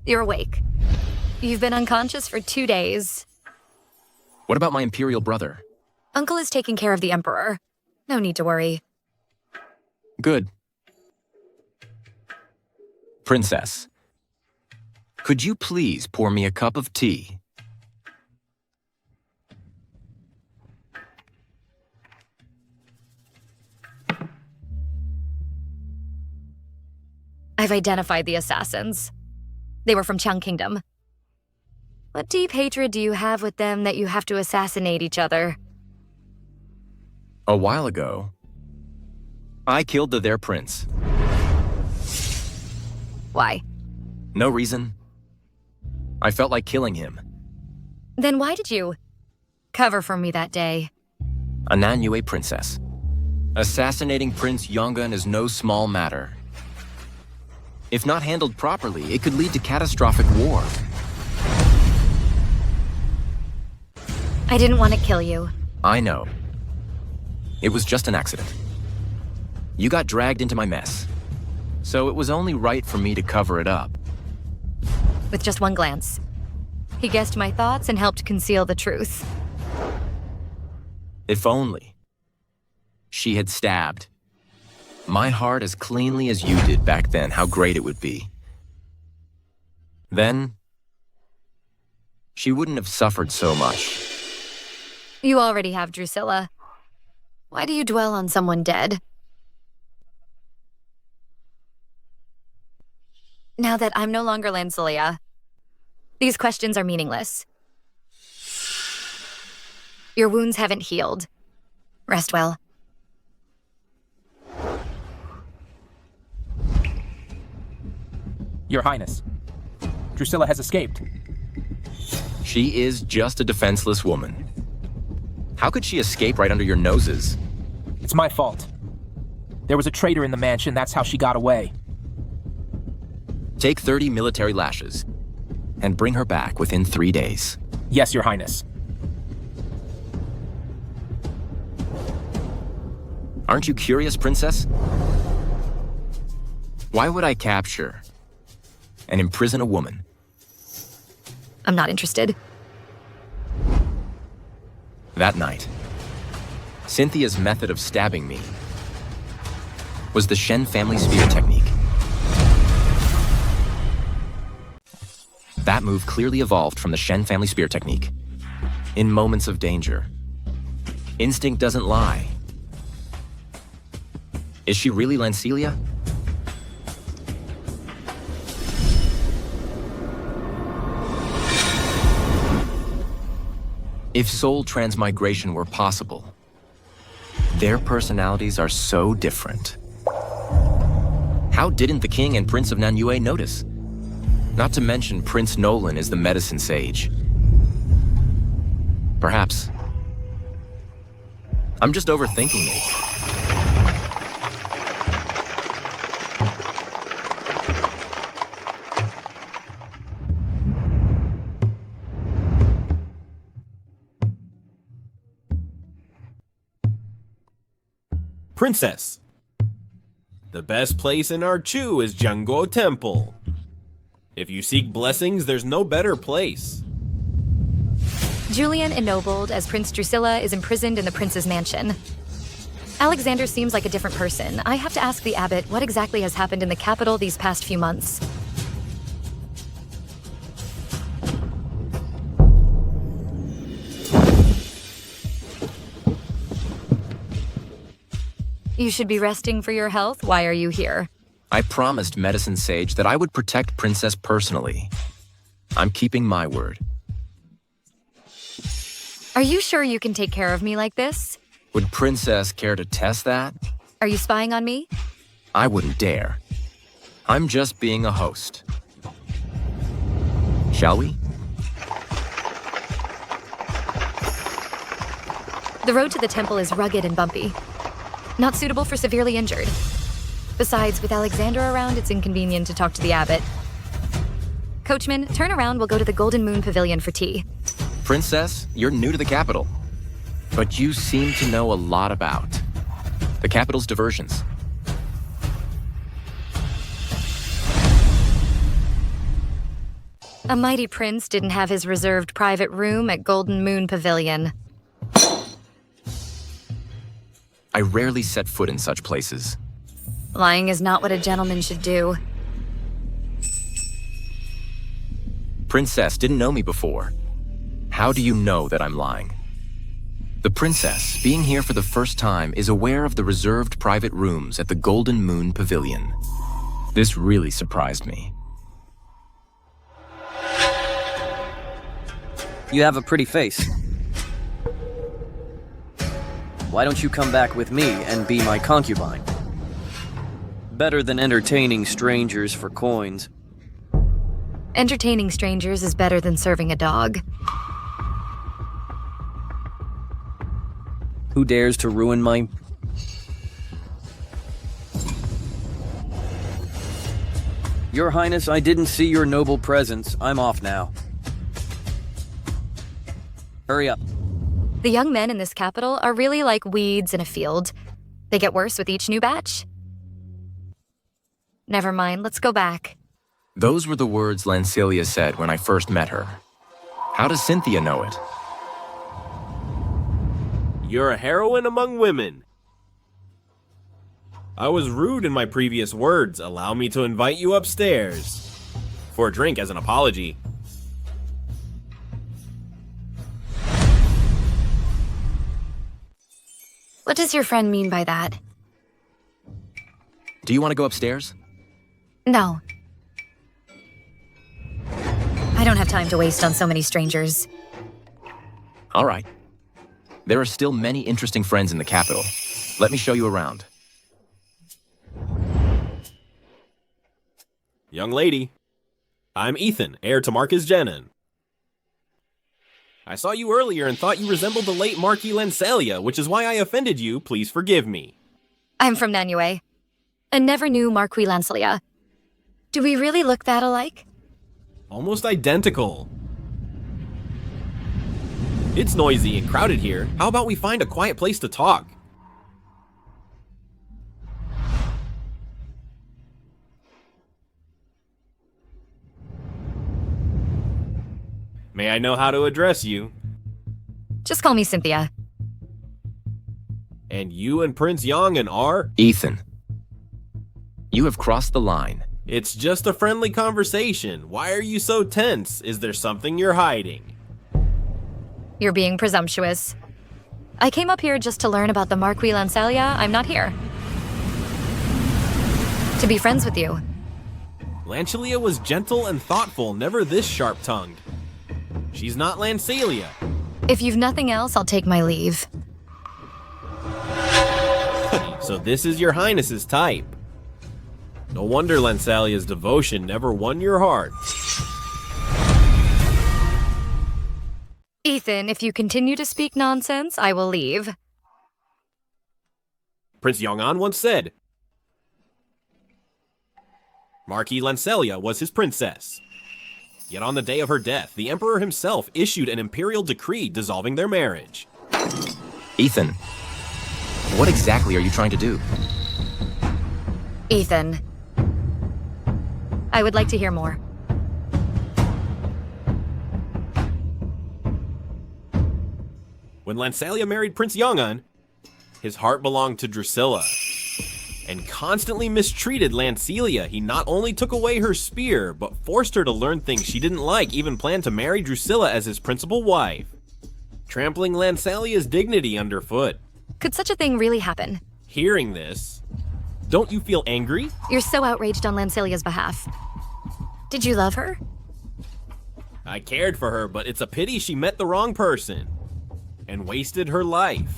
You're awake. You've been unconscious for 2 days. What about my Imperial brother? Uncle is taking care of the Emperor. No need to worry. Good. Princess, could you please pour me a cup of tea? I've identified the assassins. They were from Qiang Kingdom. What deep hatred do you have with them that you have to assassinate each other? A while ago, I killed their prince. Why? No reason. I felt like killing him. Then why did you cover for me that day? A Nanyue princess. Assassinating Prince Yongun is no small matter. If not handled properly, it could lead to catastrophic war. I didn't want to kill you. I know. It was just an accident. You got dragged into my mess. So it was only right for me to cover it up. With just one glance, he guessed my thoughts and helped conceal the truth. If only she had stabbed my heart as cleanly as you did back then, how great it would be. Then, she wouldn't have suffered so much. You already have Drusilla. Why do you dwell on someone dead? Now that I'm no longer Lancelia, these questions are meaningless. Your wounds haven't healed. Rest well. Your Highness, Drusilla has escaped. She is just a defenseless woman. How could she escape right under your noses? It's my fault. There was a traitor in the mansion, that's how she got away. Take 30 military lashes and bring her back within 3 days. Yes, Your Highness. Aren't you curious, Princess? Why would I capture and imprison a woman? I'm not interested. That night, Cynthia's method of stabbing me was the Shen family spear technique. That move clearly evolved from the Shen family spear technique. In moments of danger, instinct doesn't lie. Is she really Lancelia? If soul transmigration were possible, their personalities are so different. How didn't the King and Prince of Nanyue notice? Not to mention Prince Nolan is the medicine sage. Perhaps I'm just overthinking it. Princess, the best place in our Chu is Jiangguo Temple. If you seek blessings, there's no better place. Julian, ennobled as Prince Drusilla, is imprisoned in the prince's mansion. Alexander seems like a different person. I have to ask the abbot what exactly has happened in the capital these past few months. You should be resting for your health. Why are you here? I promised Medicine Sage that I would protect Princess personally. I'm keeping my word. Are you sure you can take care of me like this? Would Princess care to test that? Are you spying on me? I wouldn't dare. I'm just being a host. Shall we? The road to the temple is rugged and bumpy. Not suitable for severely injured. Besides, with Alexander around, it's inconvenient to talk to the abbot. Coachman, turn around, we'll go to the Golden Moon Pavilion for tea. Princess, you're new to the capital, but you seem to know a lot about the capital's diversions. A mighty prince didn't have his reserved private room at Golden Moon Pavilion. I rarely set foot in such places. Lying is not what a gentleman should do. Princess didn't know me before. How do you know that I'm lying? The princess, being here for the first time, is aware of the reserved private rooms at the Golden Moon Pavilion. This really surprised me. You have a pretty face. Why don't you come back with me and be my concubine? Better than entertaining strangers for coins. Entertaining strangers is better than serving a dog. Who dares to ruin my... Your Highness, I didn't see your noble presence. I'm off now. Hurry up. The young men in this capital are really like weeds in a field. They get worse with each new batch. Never mind, let's go back. Those were the words Lancelia said when I first met her. How does Cynthia know it? You're a heroine among women. I was rude in my previous words. Allow me to invite you upstairs for a drink as an apology. What does your friend mean by that? Do you want to go upstairs? No. I don't have time to waste on so many strangers. All right. There are still many interesting friends in the capital. Let me show you around. Young lady, I'm Ethan, heir to Marcus Jenin. I saw you earlier and thought you resembled the late Marquis Lancelia, which is why I offended you. Please forgive me. I'm from Nanyue. I never knew Marquis Lancelia. Do we really look that alike? Almost identical. It's noisy and crowded here. How about we find a quiet place to talk? May I know how to address you? Just call me Cynthia. And you and Prince Yongan are? Ethan. You have crossed the line. It's just a friendly conversation. Why are you so tense? Is there something you're hiding? You're being presumptuous. I came up here just to learn about the Marquis Lancelia. I'm not here to be friends with you. Lancelia was gentle and thoughtful, never this sharp-tongued. She's not Lancelia. If you've nothing else, I'll take my leave. So this is your Highness's type. No wonder Lancelia's devotion never won your heart. Ethan, if you continue to speak nonsense, I will leave. Prince Yongan once said, Marquis Lancelia was his princess. Yet on the day of her death, the Emperor himself issued an imperial decree dissolving their marriage. Ethan, what exactly are you trying to do? Ethan, I would like to hear more. When Lancelia married Prince Yongan, his heart belonged to Drusilla. And constantly mistreated Lancelia, he not only took away her spear, but forced her to learn things she didn't like, even planned to marry Drusilla as his principal wife, trampling Lancelia's dignity underfoot. Could such a thing really happen? Hearing this, don't you feel angry? You're so outraged on Lancelia's behalf. Did you love her? I cared for her, but it's a pity she met the wrong person and wasted her life.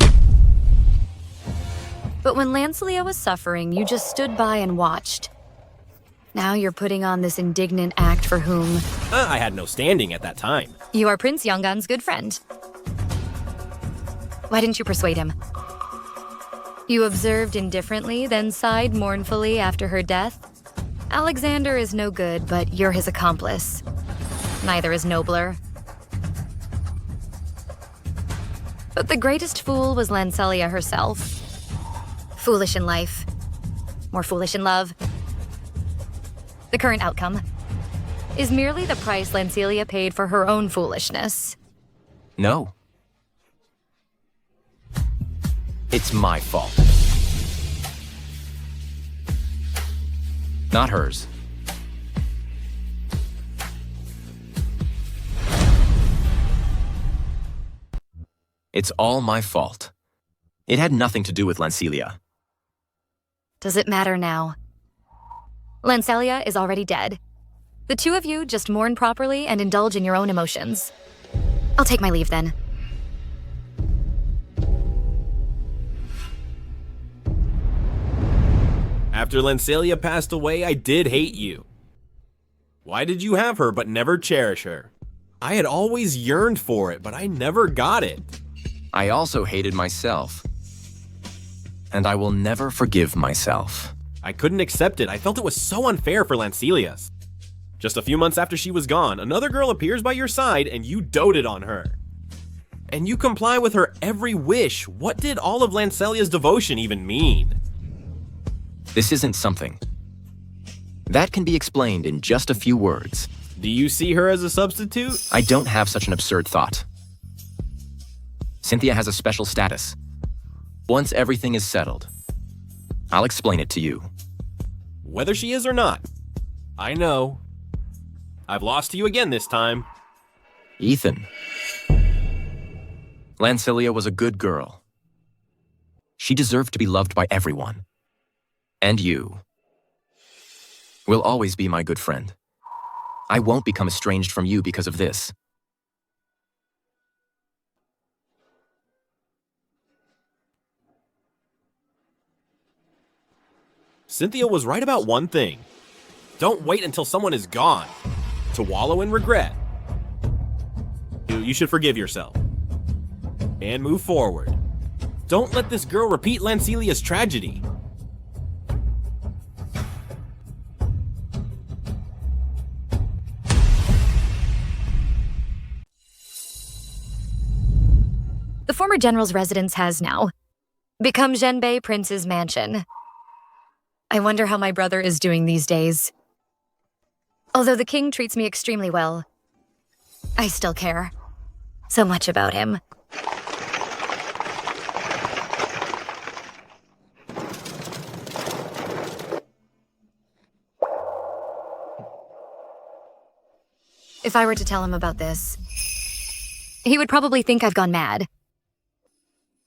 But when Lancelia was suffering, you just stood by and watched. Now you're putting on this indignant act for whom? I had no standing at that time. You are Prince Yongan's good friend. Why didn't you persuade him? You observed indifferently, then sighed mournfully after her death. Alexander is no good, but you're his accomplice. Neither is nobler. But the greatest fool was Lancelia herself. Foolish in life, more foolish in love. The current outcome is merely the price Lancelia paid for her own foolishness. No. It's my fault. Not hers. It's all my fault. It had nothing to do with Lancelia. Does it matter now? Lancelia is already dead. The two of you just mourn properly and indulge in your own emotions. I'll take my leave then. After Lancelia passed away, I did hate you. Why did you have her but never cherish her? I had always yearned for it, but I never got it. I also hated myself. And I will never forgive myself. I couldn't accept it. I felt it was so unfair for Lancelia. Just a few months after she was gone, another girl appears by your side and you doted on her. And you comply with her every wish. What did all of Lancelia's devotion even mean? This isn't something. That can be explained in just a few words. Do you see her as a substitute? I don't have such an absurd thought. Cynthia has a special status. Once everything is settled, I'll explain it to you. Whether she is or not, I know. I've lost to you again this time. Ethan. Lancelia was a good girl. She deserved to be loved by everyone. And you will always be my good friend. I won't become estranged from you because of this. Cynthia was right about one thing. Don't wait until someone is gone to wallow in regret. You should forgive yourself and move forward. Don't let this girl repeat Lancelia's tragedy. former general's residence has now become Zhenbei Prince's mansion. I wonder how my brother is doing these days. Although the king treats me extremely well, I still care so much about him. If I were to tell him about this, he would probably think I've gone mad.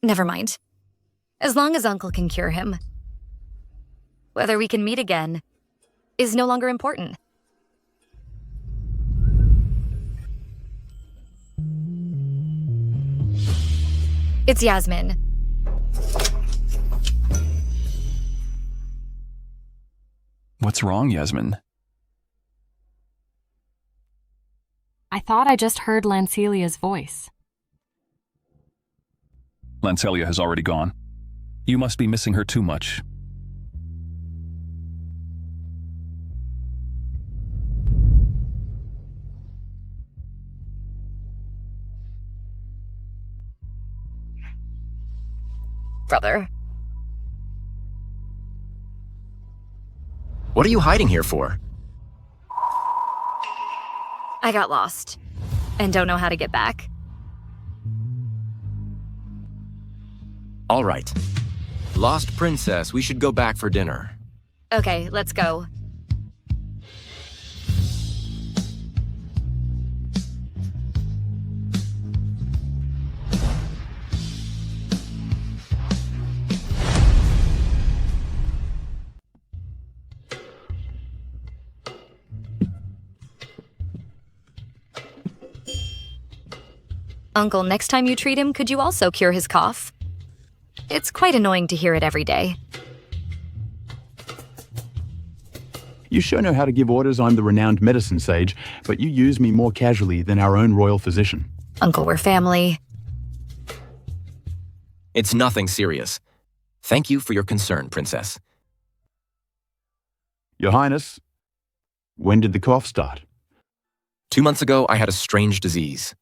Never mind. As long as Uncle can cure him. Whether we can meet again is no longer important. It's Yasmin. What's wrong, Yasmin? I thought I just heard Lancelia's voice. Lancelia has already gone. You must be missing her too much. Brother. What are you hiding here for? I got lost and don't know how to get back. All right. Lost princess, we should go back for dinner. Okay, let's go. Uncle, next time you treat him, could you also cure his cough? It's quite annoying to hear it every day. You sure know how to give orders. I'm the renowned medicine sage, but you use me more casually than our own royal physician. Uncle, we're family. It's nothing serious. Thank you for your concern, Princess. Your Highness, when did the cough start? 2 months ago, I had a strange disease.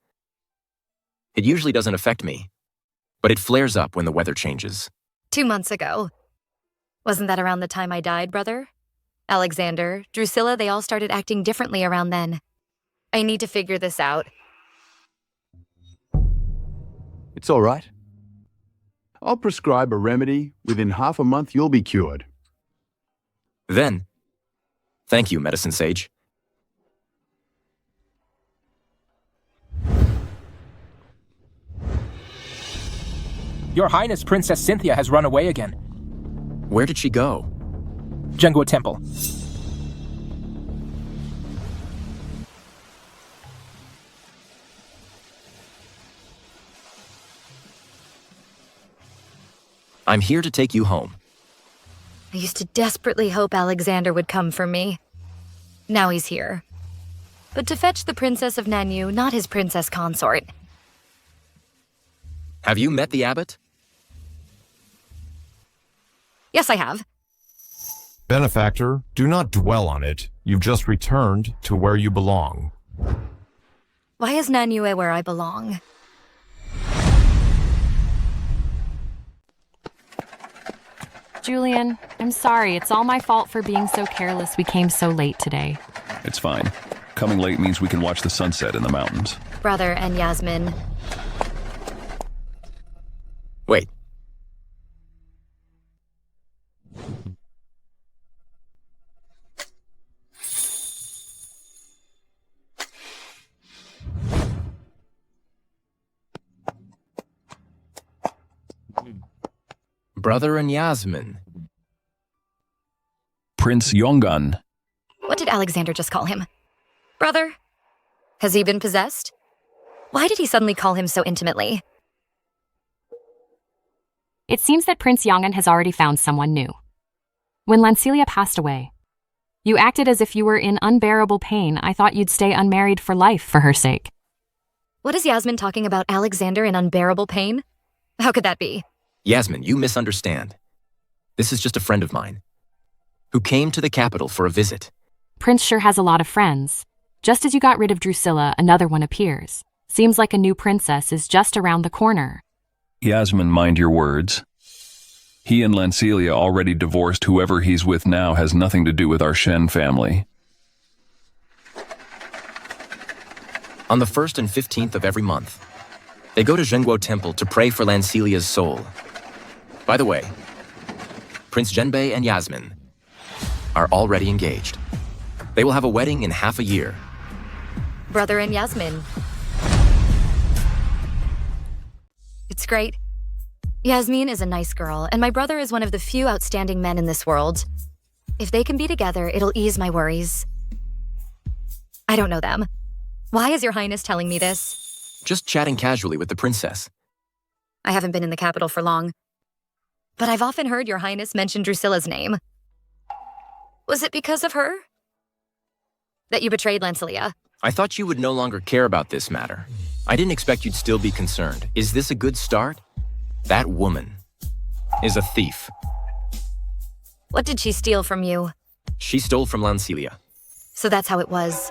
It usually doesn't affect me, but it flares up when the weather changes. 2 months ago. Wasn't that around the time I died, brother? Alexander, Drusilla, they all started acting differently around then. I need to figure this out. It's all right. I'll prescribe a remedy. Within half a month, you'll be cured. Then, thank you, medicine sage. Your Highness, Princess Cynthia has run away again. Where did she go? Jengua Temple. I'm here to take you home. I used to desperately hope Alexander would come for me. Now he's here. But to fetch the Princess of Nanyue, not his princess consort. Have you met the abbot? Yes, I have. Benefactor, do not dwell on it. You've just returned to where you belong. Why is Nanyue where I belong? Julian, I'm sorry. It's all my fault for being so careless we came so late today. It's fine. Coming late means we can watch the sunset in the mountains. Brother and Yasmin. Wait. Brother and Yasmin. Prince Yongan. What did Alexander just call him? Brother? Has he been possessed? Why did he suddenly call him so intimately? It seems that Prince Yongan has already found someone new. When Lancelia passed away, you acted as if you were in unbearable pain. I thought you'd stay unmarried for life for her sake. What is Yasmin talking about Alexander in unbearable pain? How could that be? Yasmin, you misunderstand. This is just a friend of mine who came to the capital for a visit. Prince sure has a lot of friends. Just as you got rid of Drusilla, another one appears. Seems like a new princess is just around the corner. Yasmin, mind your words. He and Lancelia already divorced. Whoever he's with now has nothing to do with our Shen family. On the 1st and 15th of every month, they go to Zhenguo Temple to pray for Lancelia's soul. By the way, Prince Zhenbei and Yasmin are already engaged. They will have a wedding in half a year. Brother and Yasmin. It's great. Yasmin is a nice girl, and my brother is one of the few outstanding men in this world. If they can be together, it'll ease my worries. I don't know them. Why is your highness telling me this? Just chatting casually with the princess. I haven't been in the capital for long, but I've often heard your highness mention Drusilla's name. Was it because of her that you betrayed Lancelia? I thought you would no longer care about this matter. I didn't expect you'd still be concerned. Is this a good start? That woman is a thief. What did she steal from you? She stole from Lancelia. So that's how it was.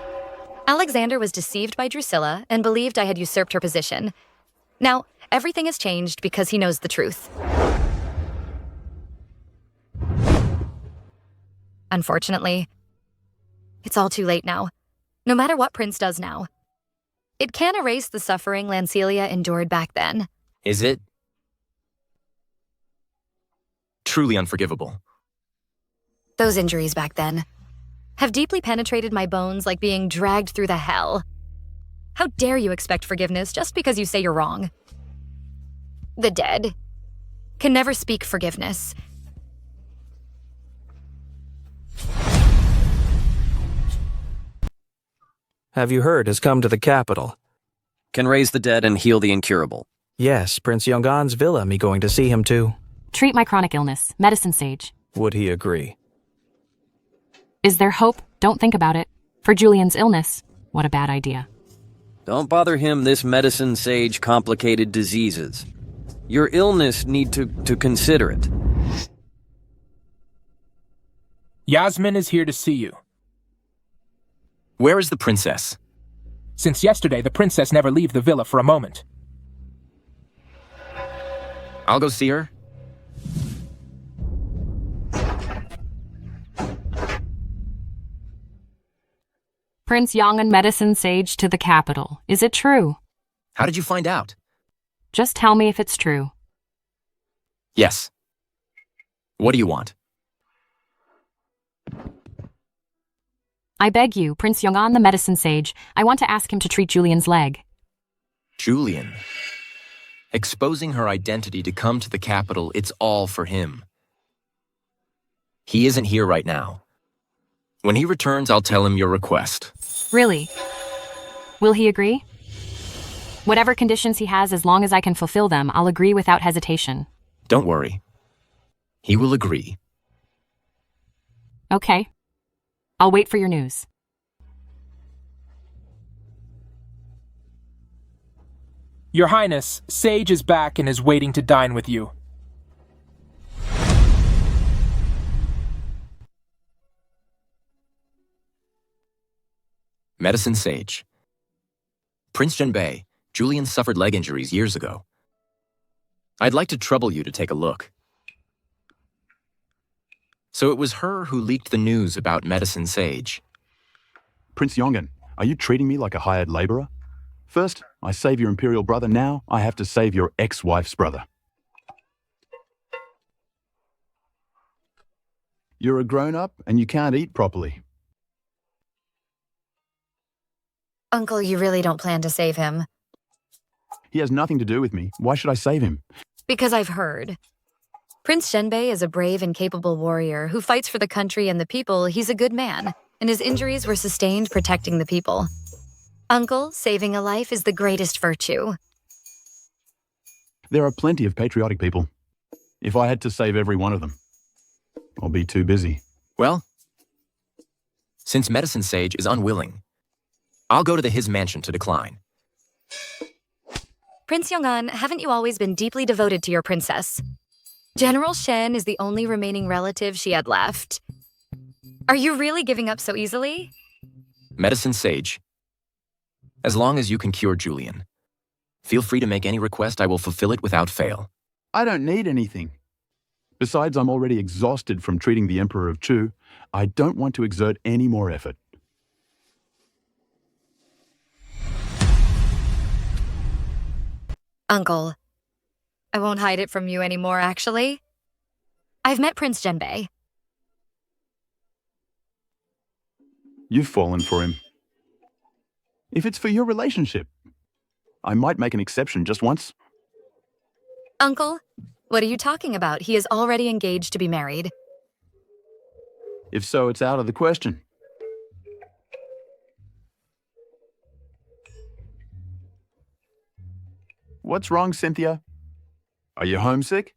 Alexander was deceived by Drusilla and believed I had usurped her position. Now, everything has changed because he knows the truth. Unfortunately, it's all too late now. No matter what Prince does now, it can't erase the suffering Lancelia endured back then. Is it? Truly unforgivable. Those injuries back then have deeply penetrated my bones like being dragged through the hell. How dare you expect forgiveness just because you say you're wrong? The dead can never speak forgiveness. Have you heard has come to the capital? Can raise the dead and heal the incurable. Yes, Prince Yong'an's villa. Me going to see him too. Treat my chronic illness. Medicine sage. Would he agree? Is there hope? Don't think about it. For Julian's illness, what a bad idea. Don't bother him. This medicine sage complicated diseases. Your illness need to consider it. Yasmin is here to see you. Where is the princess? Since yesterday, the princess never leave the villa for a moment. I'll go see her. Prince Yong'an medicine sage to the capital. Is it true? How did you find out? Just tell me if it's true. Yes. What do you want? I beg you, Prince Yong'an the medicine sage. I want to ask him to treat Julian's leg. Julian. Exposing her identity to come to the capital, it's all for him. He isn't here right now. When he returns, I'll tell him your request. Really? Will he agree? Whatever conditions he has, as long as I can fulfill them, I'll agree without hesitation. Don't worry. He will agree. Okay. I'll wait for your news. Your Highness, Sage is back and is waiting to dine with you. Medicine Sage. Prince Zhenbei, Julian suffered leg injuries years ago. I'd like to trouble you to take a look. So it was her who leaked the news about Medicine Sage. Prince Yong'an, are you treating me like a hired laborer? First, I save your imperial brother. Now, I have to save your ex-wife's brother. You're a grown-up and you can't eat properly. Uncle, you really don't plan to save him. He has nothing to do with me. Why should I save him? Because I've heard. Prince Zhenbei is a brave and capable warrior who fights for the country and the people. He's a good man, and his injuries were sustained protecting the people. Uncle, saving a life is the greatest virtue. There are plenty of patriotic people. If I had to save every one of them, I'll be too busy. Well, since Medicine Sage is unwilling, I'll go to his mansion to decline. Prince Yong'an, haven't you always been deeply devoted to your princess? General Shen is the only remaining relative she had left. Are you really giving up so easily? Medicine Sage. As long as you can cure Julian, Feel free to make any request. I will fulfill it without fail. I don't need anything. Besides, I'm already exhausted from treating the Emperor of Chu. I don't want to exert any more effort. Uncle, I won't hide it from you anymore, actually. I've met Prince Genbei. You've fallen for him. If it's for your relationship, I might make an exception just once. Uncle, what are you talking about? He is already engaged to be married. If so, it's out of the question. What's wrong, Cynthia? Are you homesick?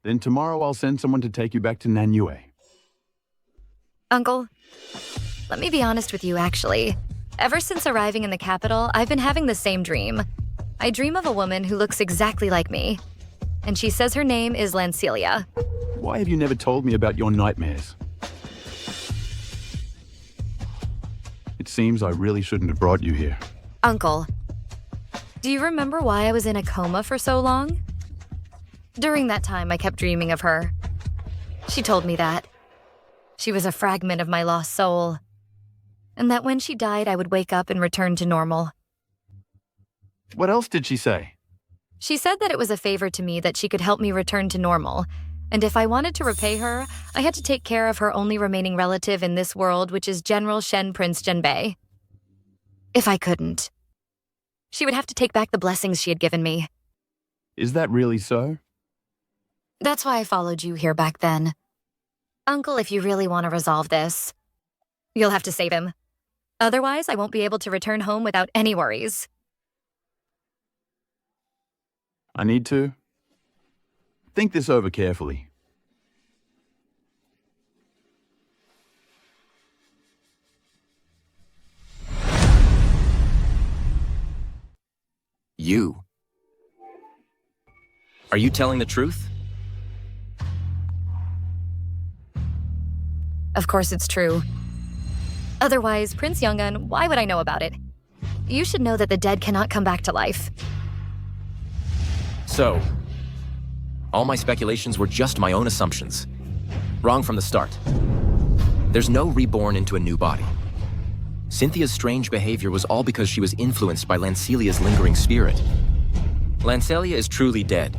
Then tomorrow I'll send someone to take you back to Nanyue. Uncle, let me be honest with you, actually. Ever since arriving in the capital, I've been having the same dream. I dream of a woman who looks exactly like me, and she says her name is Lancelia. Why have you never told me about your nightmares? It seems I really shouldn't have brought you here. Uncle, do you remember why I was in a coma for so long? During that time, I kept dreaming of her. She told me that. She was a fragment of my lost soul. And that when she died, I would wake up and return to normal. What else did she say? She said that it was a favor to me that she could help me return to normal. And if I wanted to repay her, I had to take care of her only remaining relative in this world, which is General Shen Prince Genbei. If I couldn't, she would have to take back the blessings she had given me. Is that really so? That's why I followed you here back then. Uncle, if you really want to resolve this, you'll have to save him. Otherwise, I won't be able to return home without any worries. I need to think this over carefully. You? Are you telling the truth? Of course it's true. Otherwise, Prince Yongun, why would I know about it? You should know that the dead cannot come back to life. So, all my speculations were just my own assumptions. Wrong from the start. There's no reborn into a new body. Cynthia's strange behavior was all because she was influenced by Lancelia's lingering spirit. Lancelia is truly dead.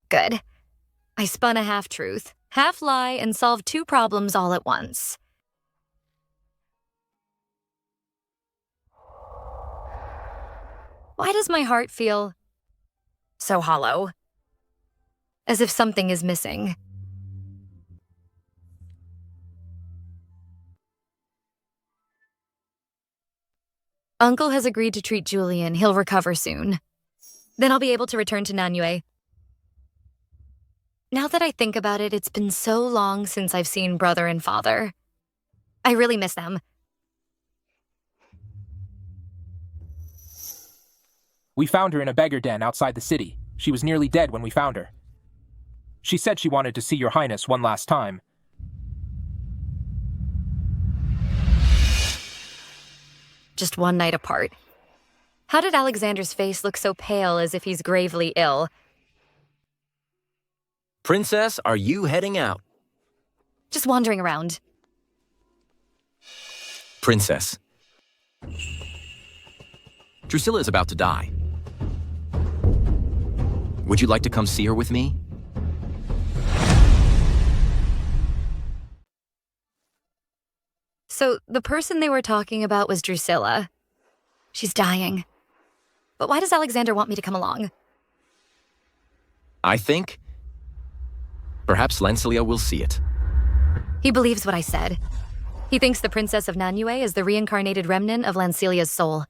Good. I spun a half-truth, half-lie, and solved two problems all at once. Why does my heart feel so hollow? As if something is missing. Uncle has agreed to treat Julian. He'll recover soon. Then I'll be able to return to Nanyue. Now that I think about it, it's been so long since I've seen brother and father. I really miss them. We found her in a beggar den outside the city. She was nearly dead when we found her. She said she wanted to see your highness one last time. Just one night apart. How did Alexander's face look so pale, as if he's gravely ill? Princess, are you heading out? Just wandering around. Princess. Drusilla is about to die. Would you like to come see her with me? So, the person they were talking about was Drusilla. She's dying. But why does Alexander want me to come along? I think perhaps Lancelia will see it. He believes what I said. He thinks the Princess of Nanyue is the reincarnated remnant of Lancelia's soul.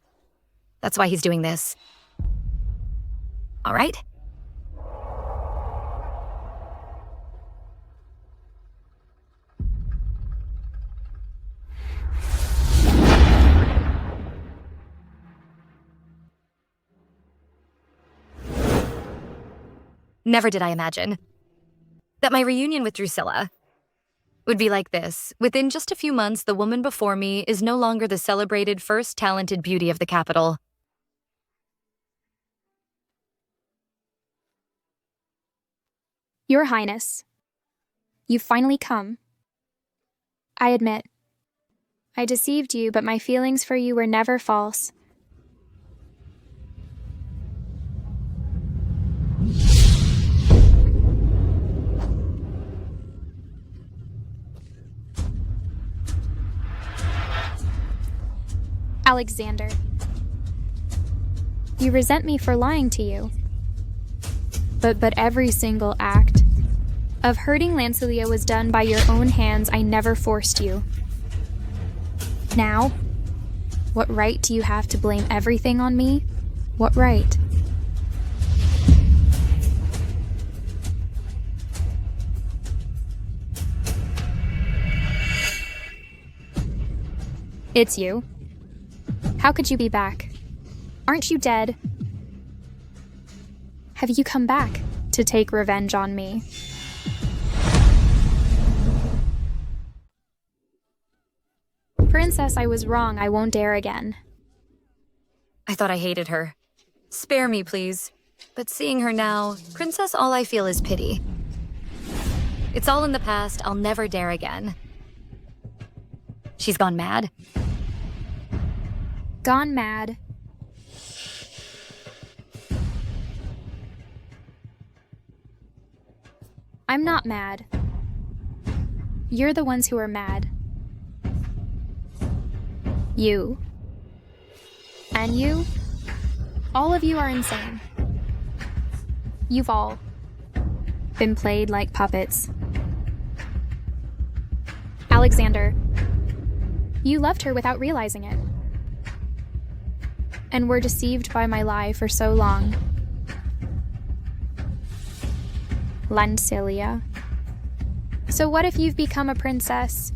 That's why he's doing this. All right? Never did I imagine that my reunion with Drusilla would be like this. Within just a few months, the woman before me is no longer the celebrated first talented beauty of the capital. Your Highness, you've finally come. I admit, I deceived you, but my feelings for you were never false. Alexander, you resent me for lying to you. But every single act of hurting Lancelia was done by your own hands. I never forced you. Now, what right do you have to blame everything on me? What right? It's you. How could you be back? Aren't you dead? Have you come back to take revenge on me? Princess, I was wrong. I won't dare again. I thought I hated her. Spare me, please. But seeing her now, Princess, all I feel is pity. It's all in the past. I'll never dare again. She's gone mad. Gone mad. I'm not mad. You're the ones who are mad. You. And you. All of you are insane. You've all been played like puppets. Alexander, you loved her without realizing it. And were deceived by my lie for so long. Lancelia. So what if you've become a princess?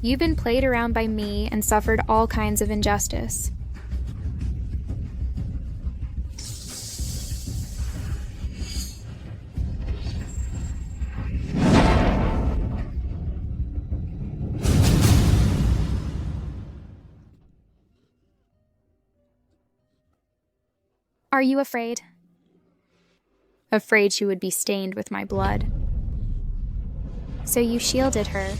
You've been played around by me and suffered all kinds of injustice. Are you afraid? Afraid she would be stained with my blood. So you shielded her.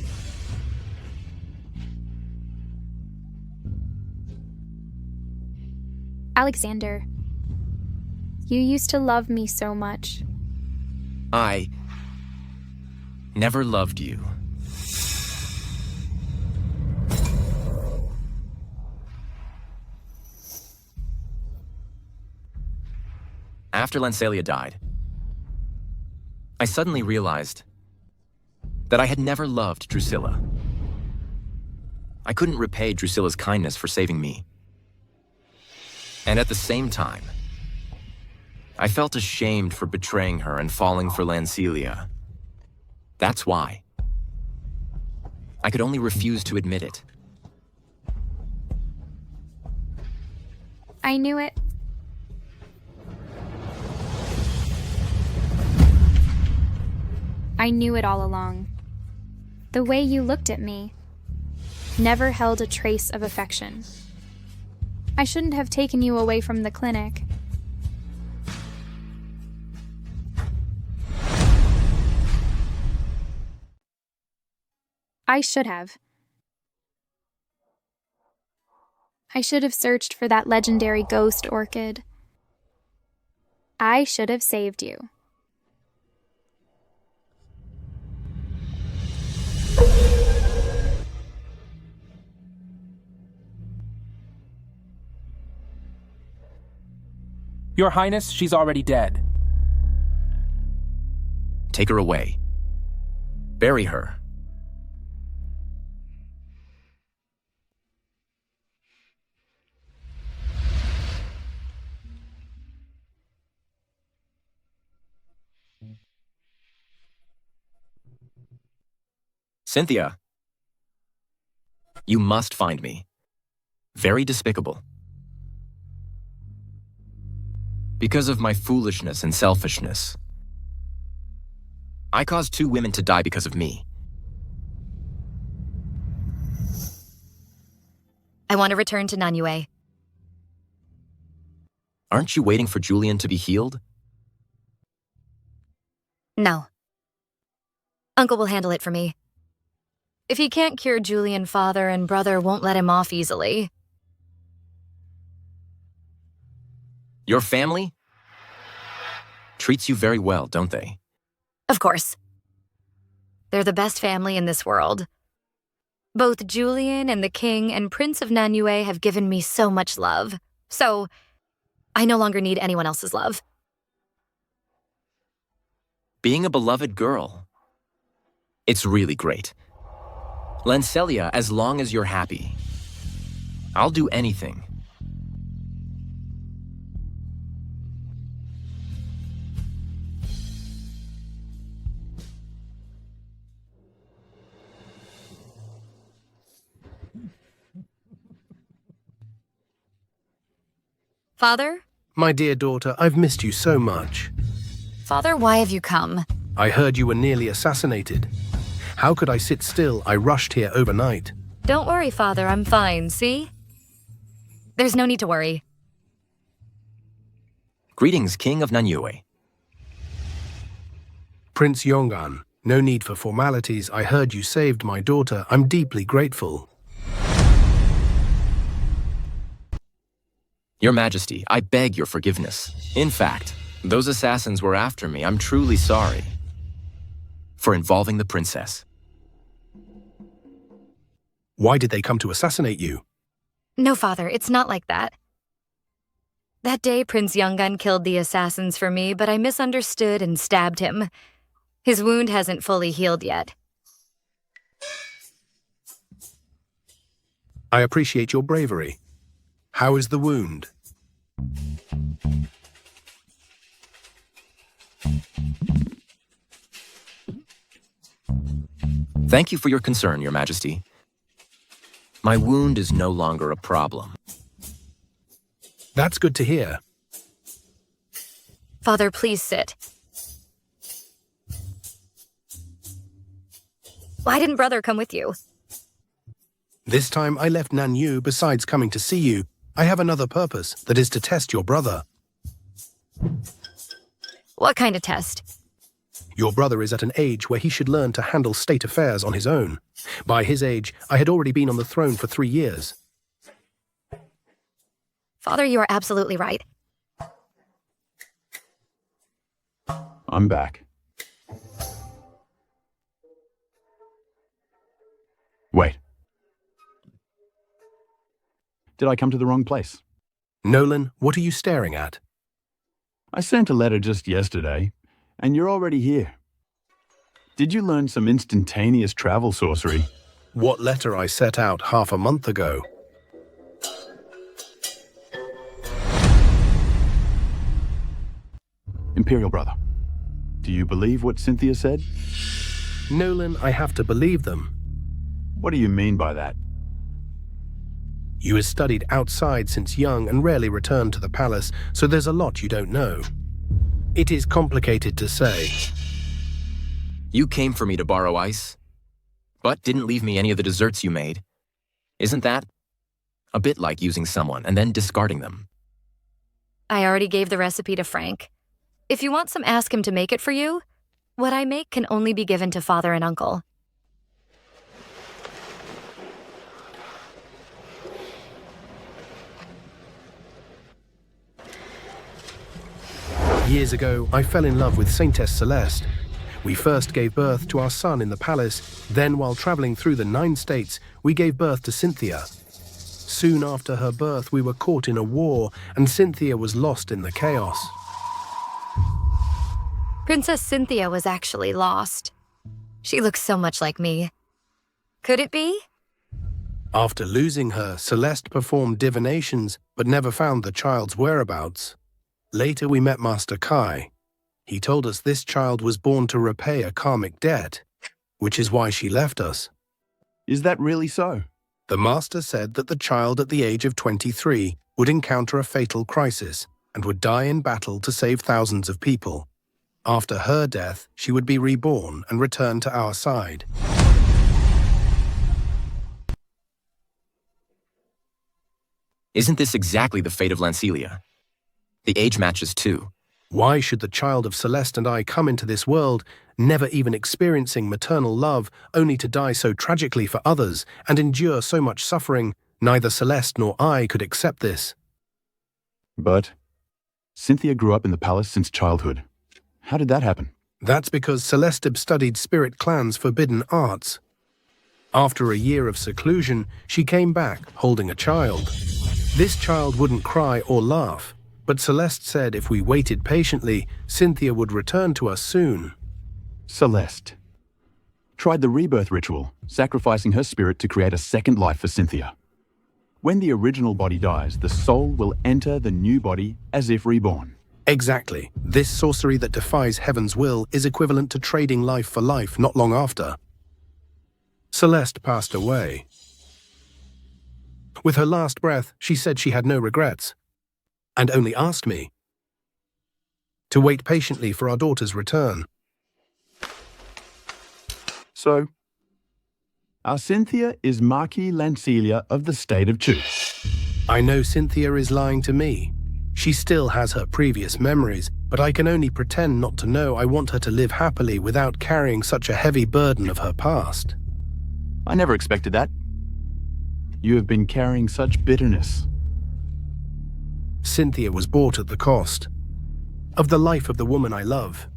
Alexander, you used to love me so much. I never loved you. After Lancelia died, I suddenly realized that I had never loved Drusilla. I couldn't repay Drusilla's kindness for saving me. And at the same time, I felt ashamed for betraying her and falling for Lancelia. That's why. I could only refuse to admit it. I knew it. I knew it all along. The way you looked at me never held a trace of affection. I shouldn't have taken you away from the clinic. I should have. I should have searched for that legendary ghost orchid. I should have saved you. Your Highness, she's already dead. Take her away. Bury her. Cynthia, you must find me. Very despicable. Because of my foolishness and selfishness. I caused 2 women to die because of me. want to return to Nanyue. Aren't you waiting for Julian to be healed? No. Uncle will handle it for me. If he can't cure Julian, father and brother won't let him off easily. Your family treats you very well, don't they? Of course. They're the best family in this world. Both Julian and the King and Prince of Nanyue have given me so much love. So, I no longer need anyone else's love. Being a beloved girl. It's really great. Lancelia, as long as you're happy. I'll do anything. Father? My dear daughter, I've missed you so much. Father, why have you come? I heard you were nearly assassinated. How could I sit still? I rushed here overnight. Don't worry, Father, I'm fine, see? There's no need to worry. Greetings, King of Nanyue. Prince Yongan, no need for formalities. I heard you saved my daughter. I'm deeply grateful. Your Majesty, I beg your forgiveness. In fact, those assassins were after me. I'm truly sorry for involving the princess. Why did they come to assassinate you? No, Father, it's not like that. That day, Prince Yongan killed the assassins for me, but I misunderstood and stabbed him. His wound hasn't fully healed yet. I appreciate your bravery. How is the wound? Thank you for your concern, Your Majesty. My wound is no longer a problem. That's good to hear. Father, please sit. Why didn't Brother come with you? This time I left Nanyu besides coming to see you. I have another purpose, that is to test your brother. What kind of test? Your brother is at an age where he should learn to handle state affairs on his own. By his age, I had already been on the throne for 3 years. Father, you are absolutely right. I'm back. Wait. Did I come to the wrong place? Nolan, what are you staring at? I sent a letter just yesterday, and you're already here. Did you learn some instantaneous travel sorcery? What letter I set out half a month ago? Imperial brother, do you believe what Cynthia said? Nolan, I have to believe them. What do you mean by that? You have studied outside since young and rarely returned to the palace, so there's a lot you don't know. It is complicated to say. You came for me to borrow ice, but didn't leave me any of the desserts you made. Isn't that a bit like using someone and then discarding them? I already gave the recipe to Frank. If you want some, ask him to make it for you. What I make can only be given to Father and Uncle. Years ago, I fell in love with Saintess Celeste. We first gave birth to our son in the palace, then while traveling through the 9 states, we gave birth to Cynthia. Soon after her birth, we were caught in a war, and Cynthia was lost in the chaos. Princess Cynthia was actually lost. She looks so much like me. Could it be? After losing her, Celeste performed divinations, but never found the child's whereabouts. Later we met Master Kai. He told us this child was born to repay a karmic debt, which is why she left us. Is that really so? The Master said that the child at the age of 23 would encounter a fatal crisis and would die in battle to save thousands of people. After her death, she would be reborn and return to our side. Isn't this exactly the fate of Lancelia? The age matches too. Why should the child of Celeste and I come into this world, never even experiencing maternal love, only to die so tragically for others and endure so much suffering? Neither Celeste nor I could accept this. But Cynthia grew up in the palace since childhood. How did that happen? That's because Celeste studied Spirit Clan's forbidden arts. After a year of seclusion, she came back, holding a child. This child wouldn't cry or laugh, but Celeste said if we waited patiently, Cynthia would return to us soon. Celeste tried the rebirth ritual, sacrificing her spirit to create a second life for Cynthia. When the original body dies, the soul will enter the new body as if reborn. Exactly. This sorcery that defies heaven's will is equivalent to trading life for life not long after. Celeste passed away. With her last breath, she said she had no regrets, and only asked me to wait patiently for our daughter's return. So, our Cynthia is Marquis Lancelia of the state of Chu. I know Cynthia is lying to me. She still has her previous memories, but I can only pretend not to know. I want her to live happily without carrying such a heavy burden of her past. I never expected that. You have been carrying such bitterness. Cynthia was bought at the cost of the life of the woman I love.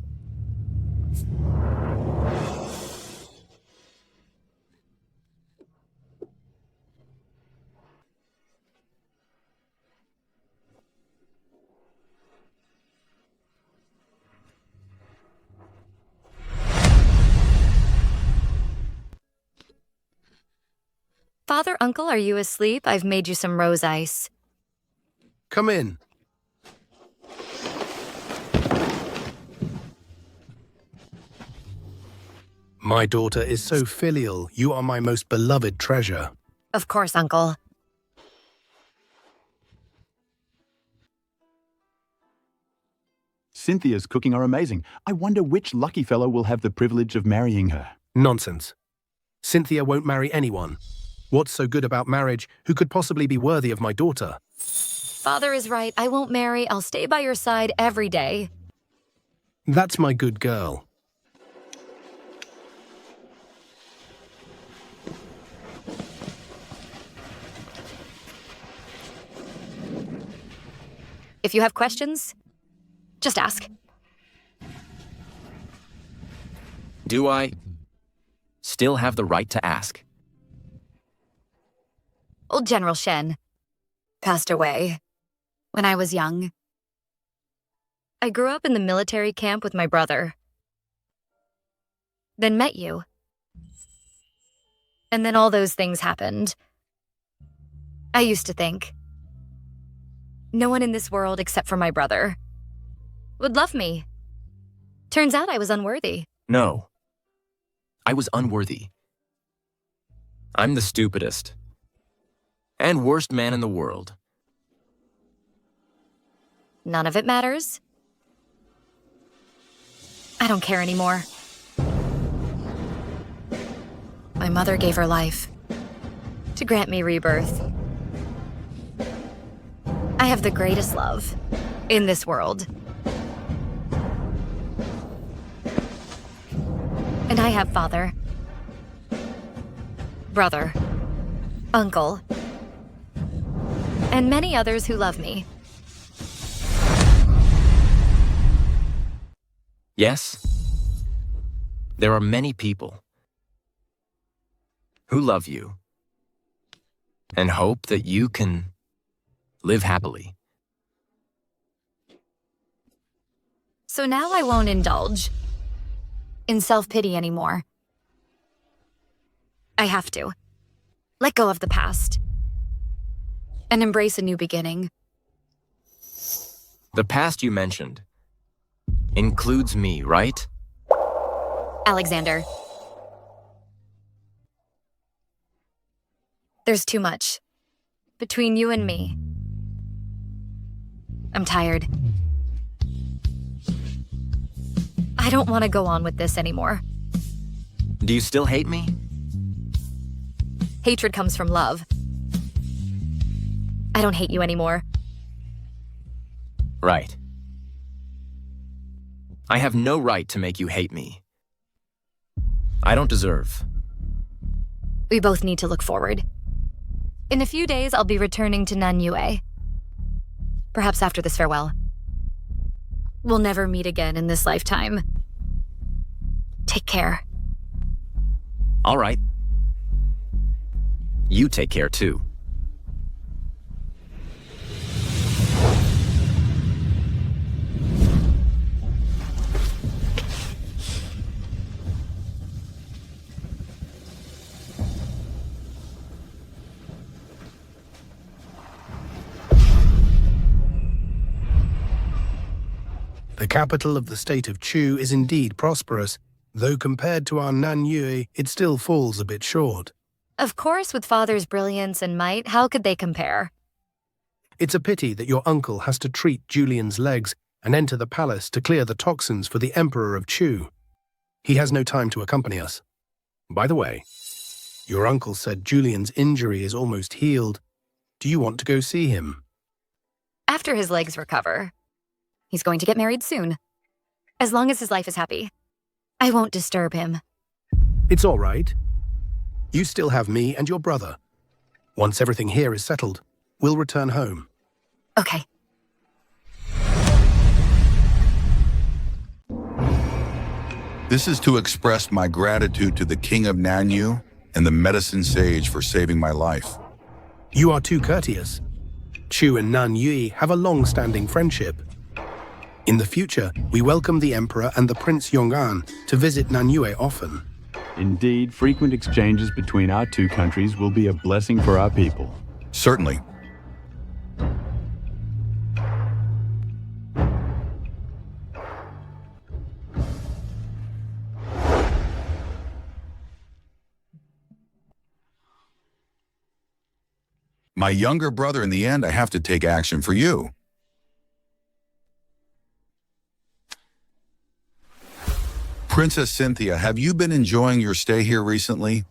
Father, Uncle, are you asleep? I've made you some rose ice. Come in. My daughter is so filial. You are my most beloved treasure. Of course, Uncle. Cynthia's cooking are amazing. I wonder which lucky fellow will have the privilege of marrying her. Nonsense. Cynthia won't marry anyone. What's so good about marriage? Who could possibly be worthy of my daughter? Father is right. I won't marry. I'll stay by your side every day. That's my good girl. If you have questions, just ask. Do I still have the right to ask? Old General Shen passed away when I was young. I grew up in the military camp with my brother. Then met you. And then all those things happened. I used to think no one in this world except for my brother would love me. Turns out I was unworthy. No. I was unworthy. I'm the stupidest and worst man in the world. None of it matters. I don't care anymore. My mother gave her life to grant me rebirth. I have the greatest love in this world. And I have father, brother, uncle, and many others who love me. Yes, there are many people who love you and hope that you can live happily. So now I won't indulge in self-pity anymore. I have to let go of the past and embrace a new beginning. The past you mentioned includes me, right? Alexander. There's too much between you and me. I'm tired. I don't want to go on with this anymore. Do you still hate me? Hatred comes from love. I don't hate you anymore. Right. I have no right to make you hate me. I don't deserve. We both need to look forward. In a few days, I'll be returning to Nanyue. Perhaps after this farewell. We'll never meet again in this lifetime. Take care. All right. You take care too. The capital of the state of Chu is indeed prosperous, though compared to our Nanyue, it still falls a bit short. Of course, with Father's brilliance and might, how could they compare? It's a pity that your uncle has to treat Julian's legs and enter the palace to clear the toxins for the Emperor of Chu. He has no time to accompany us. By the way, your uncle said Julian's injury is almost healed. Do you want to go see him? After his legs recover. He's going to get married soon. As long as his life is happy. I won't disturb him. It's all right. You still have me and your brother. Once everything here is settled, we'll return home. Okay. This is to express my gratitude to the King of Nanyu and the medicine sage for saving my life. You are too courteous. Chu and Nanyue have a long-standing friendship. In the future, we welcome the Emperor and the Prince Yong'an to visit Nanyue often. Indeed, frequent exchanges between our two countries will be a blessing for our people. Certainly. My younger brother, in the end, I have to take action for you. Princess Cynthia, have you been enjoying your stay here recently?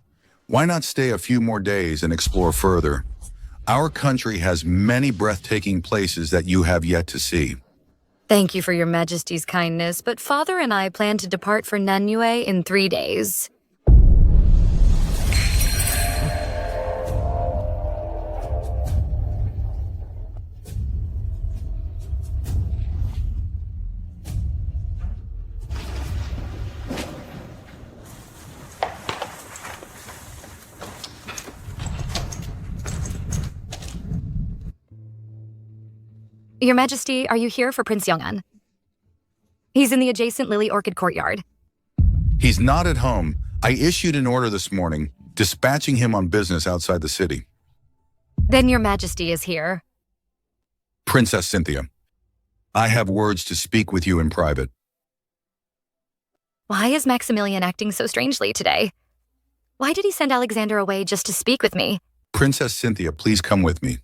Why not stay a few more days and explore further? Our country has many breathtaking places that you have yet to see. Thank you for your Majesty's kindness, but Father and I plan to depart for Nanyue in 3 days. Your Majesty, are you here for Prince Yong'an? He's in the adjacent Lily Orchid courtyard. He's not at home. I issued an order this morning, dispatching him on business outside the city. Then Your Majesty is here. Princess Cynthia, I have words to speak with you in private. Why is Maximilian acting so strangely today? Why did he send Alexander away just to speak with me? Princess Cynthia, please come with me.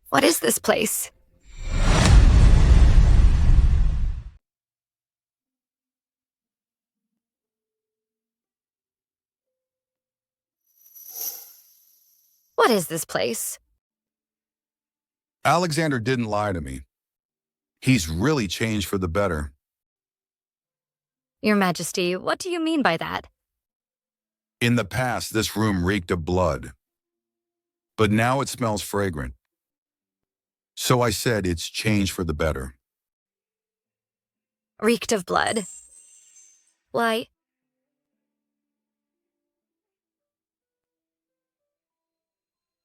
What is this place? What is this place? Alexander didn't lie to me. He's really changed for the better. Your Majesty, what do you mean by that? In the past, this room reeked of blood. But now it smells fragrant. So I said it's changed for the better. Reeked of blood. Why?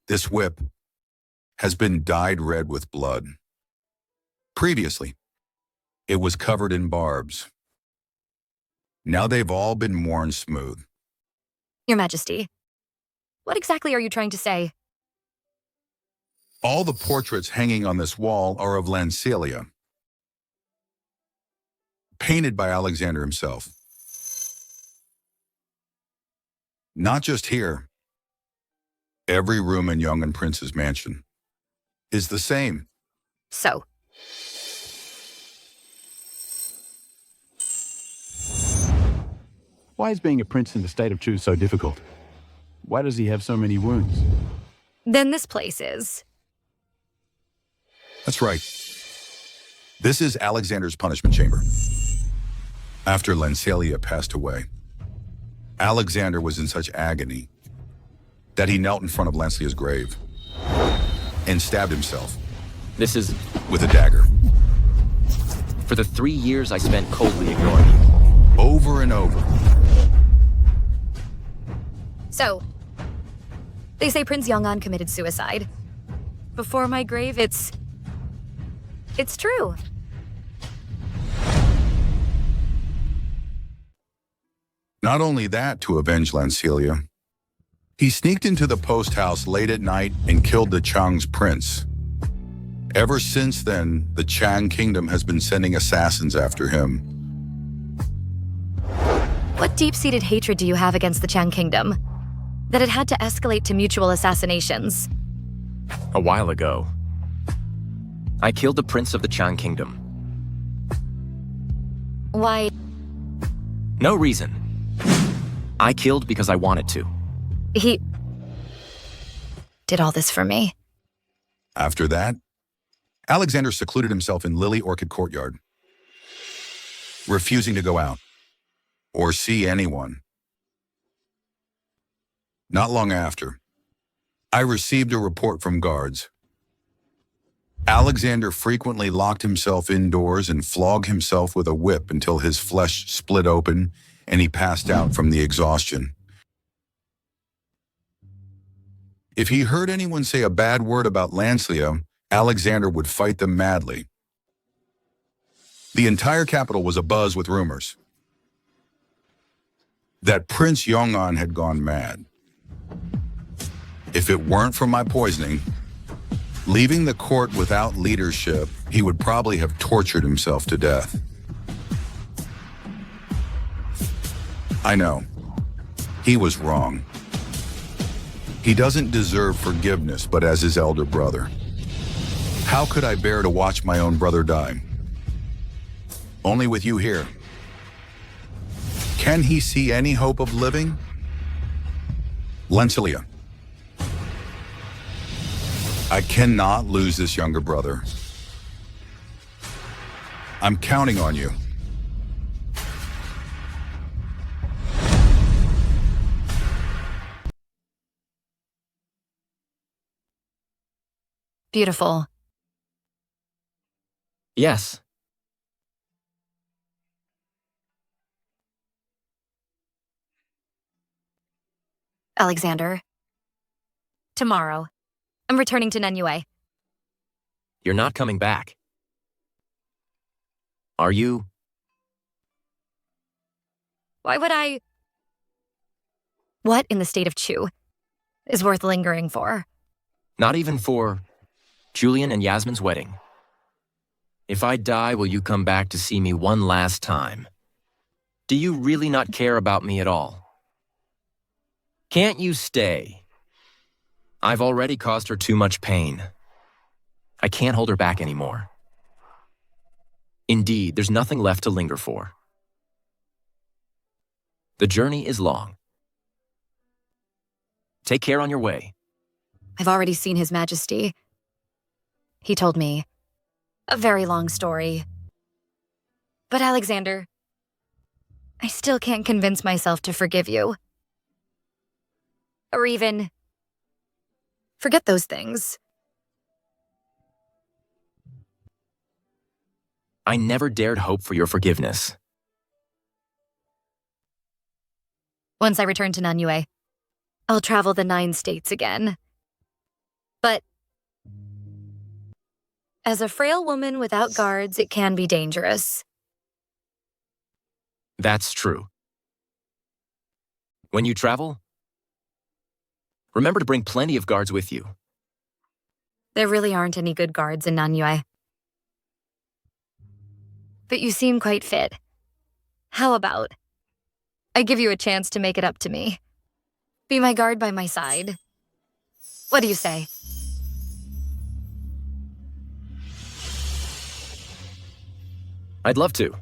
This whip has been dyed red with blood. Previously, it was covered in barbs. Now they've all been worn smooth. Your Majesty, what exactly are you trying to say? All the portraits hanging on this wall are of Lancelia, painted by Alexander himself. Not just here. Every room in Young and Prince's mansion is the same. So, Why is being a prince in the state of Chu so difficult? Why does he have so many wounds? Then this place is. That's right. This is Alexander's punishment chamber. After Lancelia passed away, Alexander was in such agony that he knelt in front of Lancelia's grave and stabbed himself. This is... with a dagger. For the 3 years I spent coldly ignoring you. Over and over. So, they say Prince Yongan committed suicide. Before my grave, it's true. Not only that, to avenge Lancelia, he sneaked into the post house late at night and killed the Chang's prince. Ever since then, the Chang kingdom has been sending assassins after him. What deep-seated hatred do you have against the Chang kingdom? That it had to escalate to mutual assassinations? A while ago, I killed the prince of the Chang kingdom. Why? No reason. I killed because I wanted to. He did all this for me. After that, Alexander secluded himself in Lily Orchid Courtyard, refusing to go out or see anyone. Not long after, I received a report from guards. Alexander frequently locked himself indoors and flogged himself with a whip until his flesh split open and he passed out from the exhaustion. If he heard anyone say a bad word about Lancelia, Alexander would fight them madly. The entire capital was abuzz with rumors that Prince Yongan had gone mad. If it weren't for my poisoning, leaving the court without leadership, he would probably have tortured himself to death. I know. He was wrong. He doesn't deserve forgiveness, but as his elder brother, how could I bear to watch my own brother die? Only with you here. Can he see any hope of living? Lancelia, I cannot lose this younger brother. I'm counting on you. Beautiful. Yes. Alexander. Tomorrow, I'm returning to Nenyue. You're not coming back. Are you? Why would I? What in the state of Chu is worth lingering for? Not even for Julian and Yasmin's wedding. If I die, will you come back to see me one last time? Do you really not care about me at all? Can't you stay? I've already caused her too much pain. I can't hold her back anymore. Indeed, there's nothing left to linger for. The journey is long. Take care on your way. I've already seen His Majesty. He told me a very long story. But Alexander, I still can't convince myself to forgive you. Or even forget those things. I never dared hope for your forgiveness. Once I return to Nenyue, I'll travel the 9 states again. But as a frail woman without guards, it can be dangerous. That's true. When you travel, remember to bring plenty of guards with you. There really aren't any good guards in Nenyue. But you seem quite fit. How about I give you a chance to make it up to me? Be my guard by my side. What do you say? I'd love to.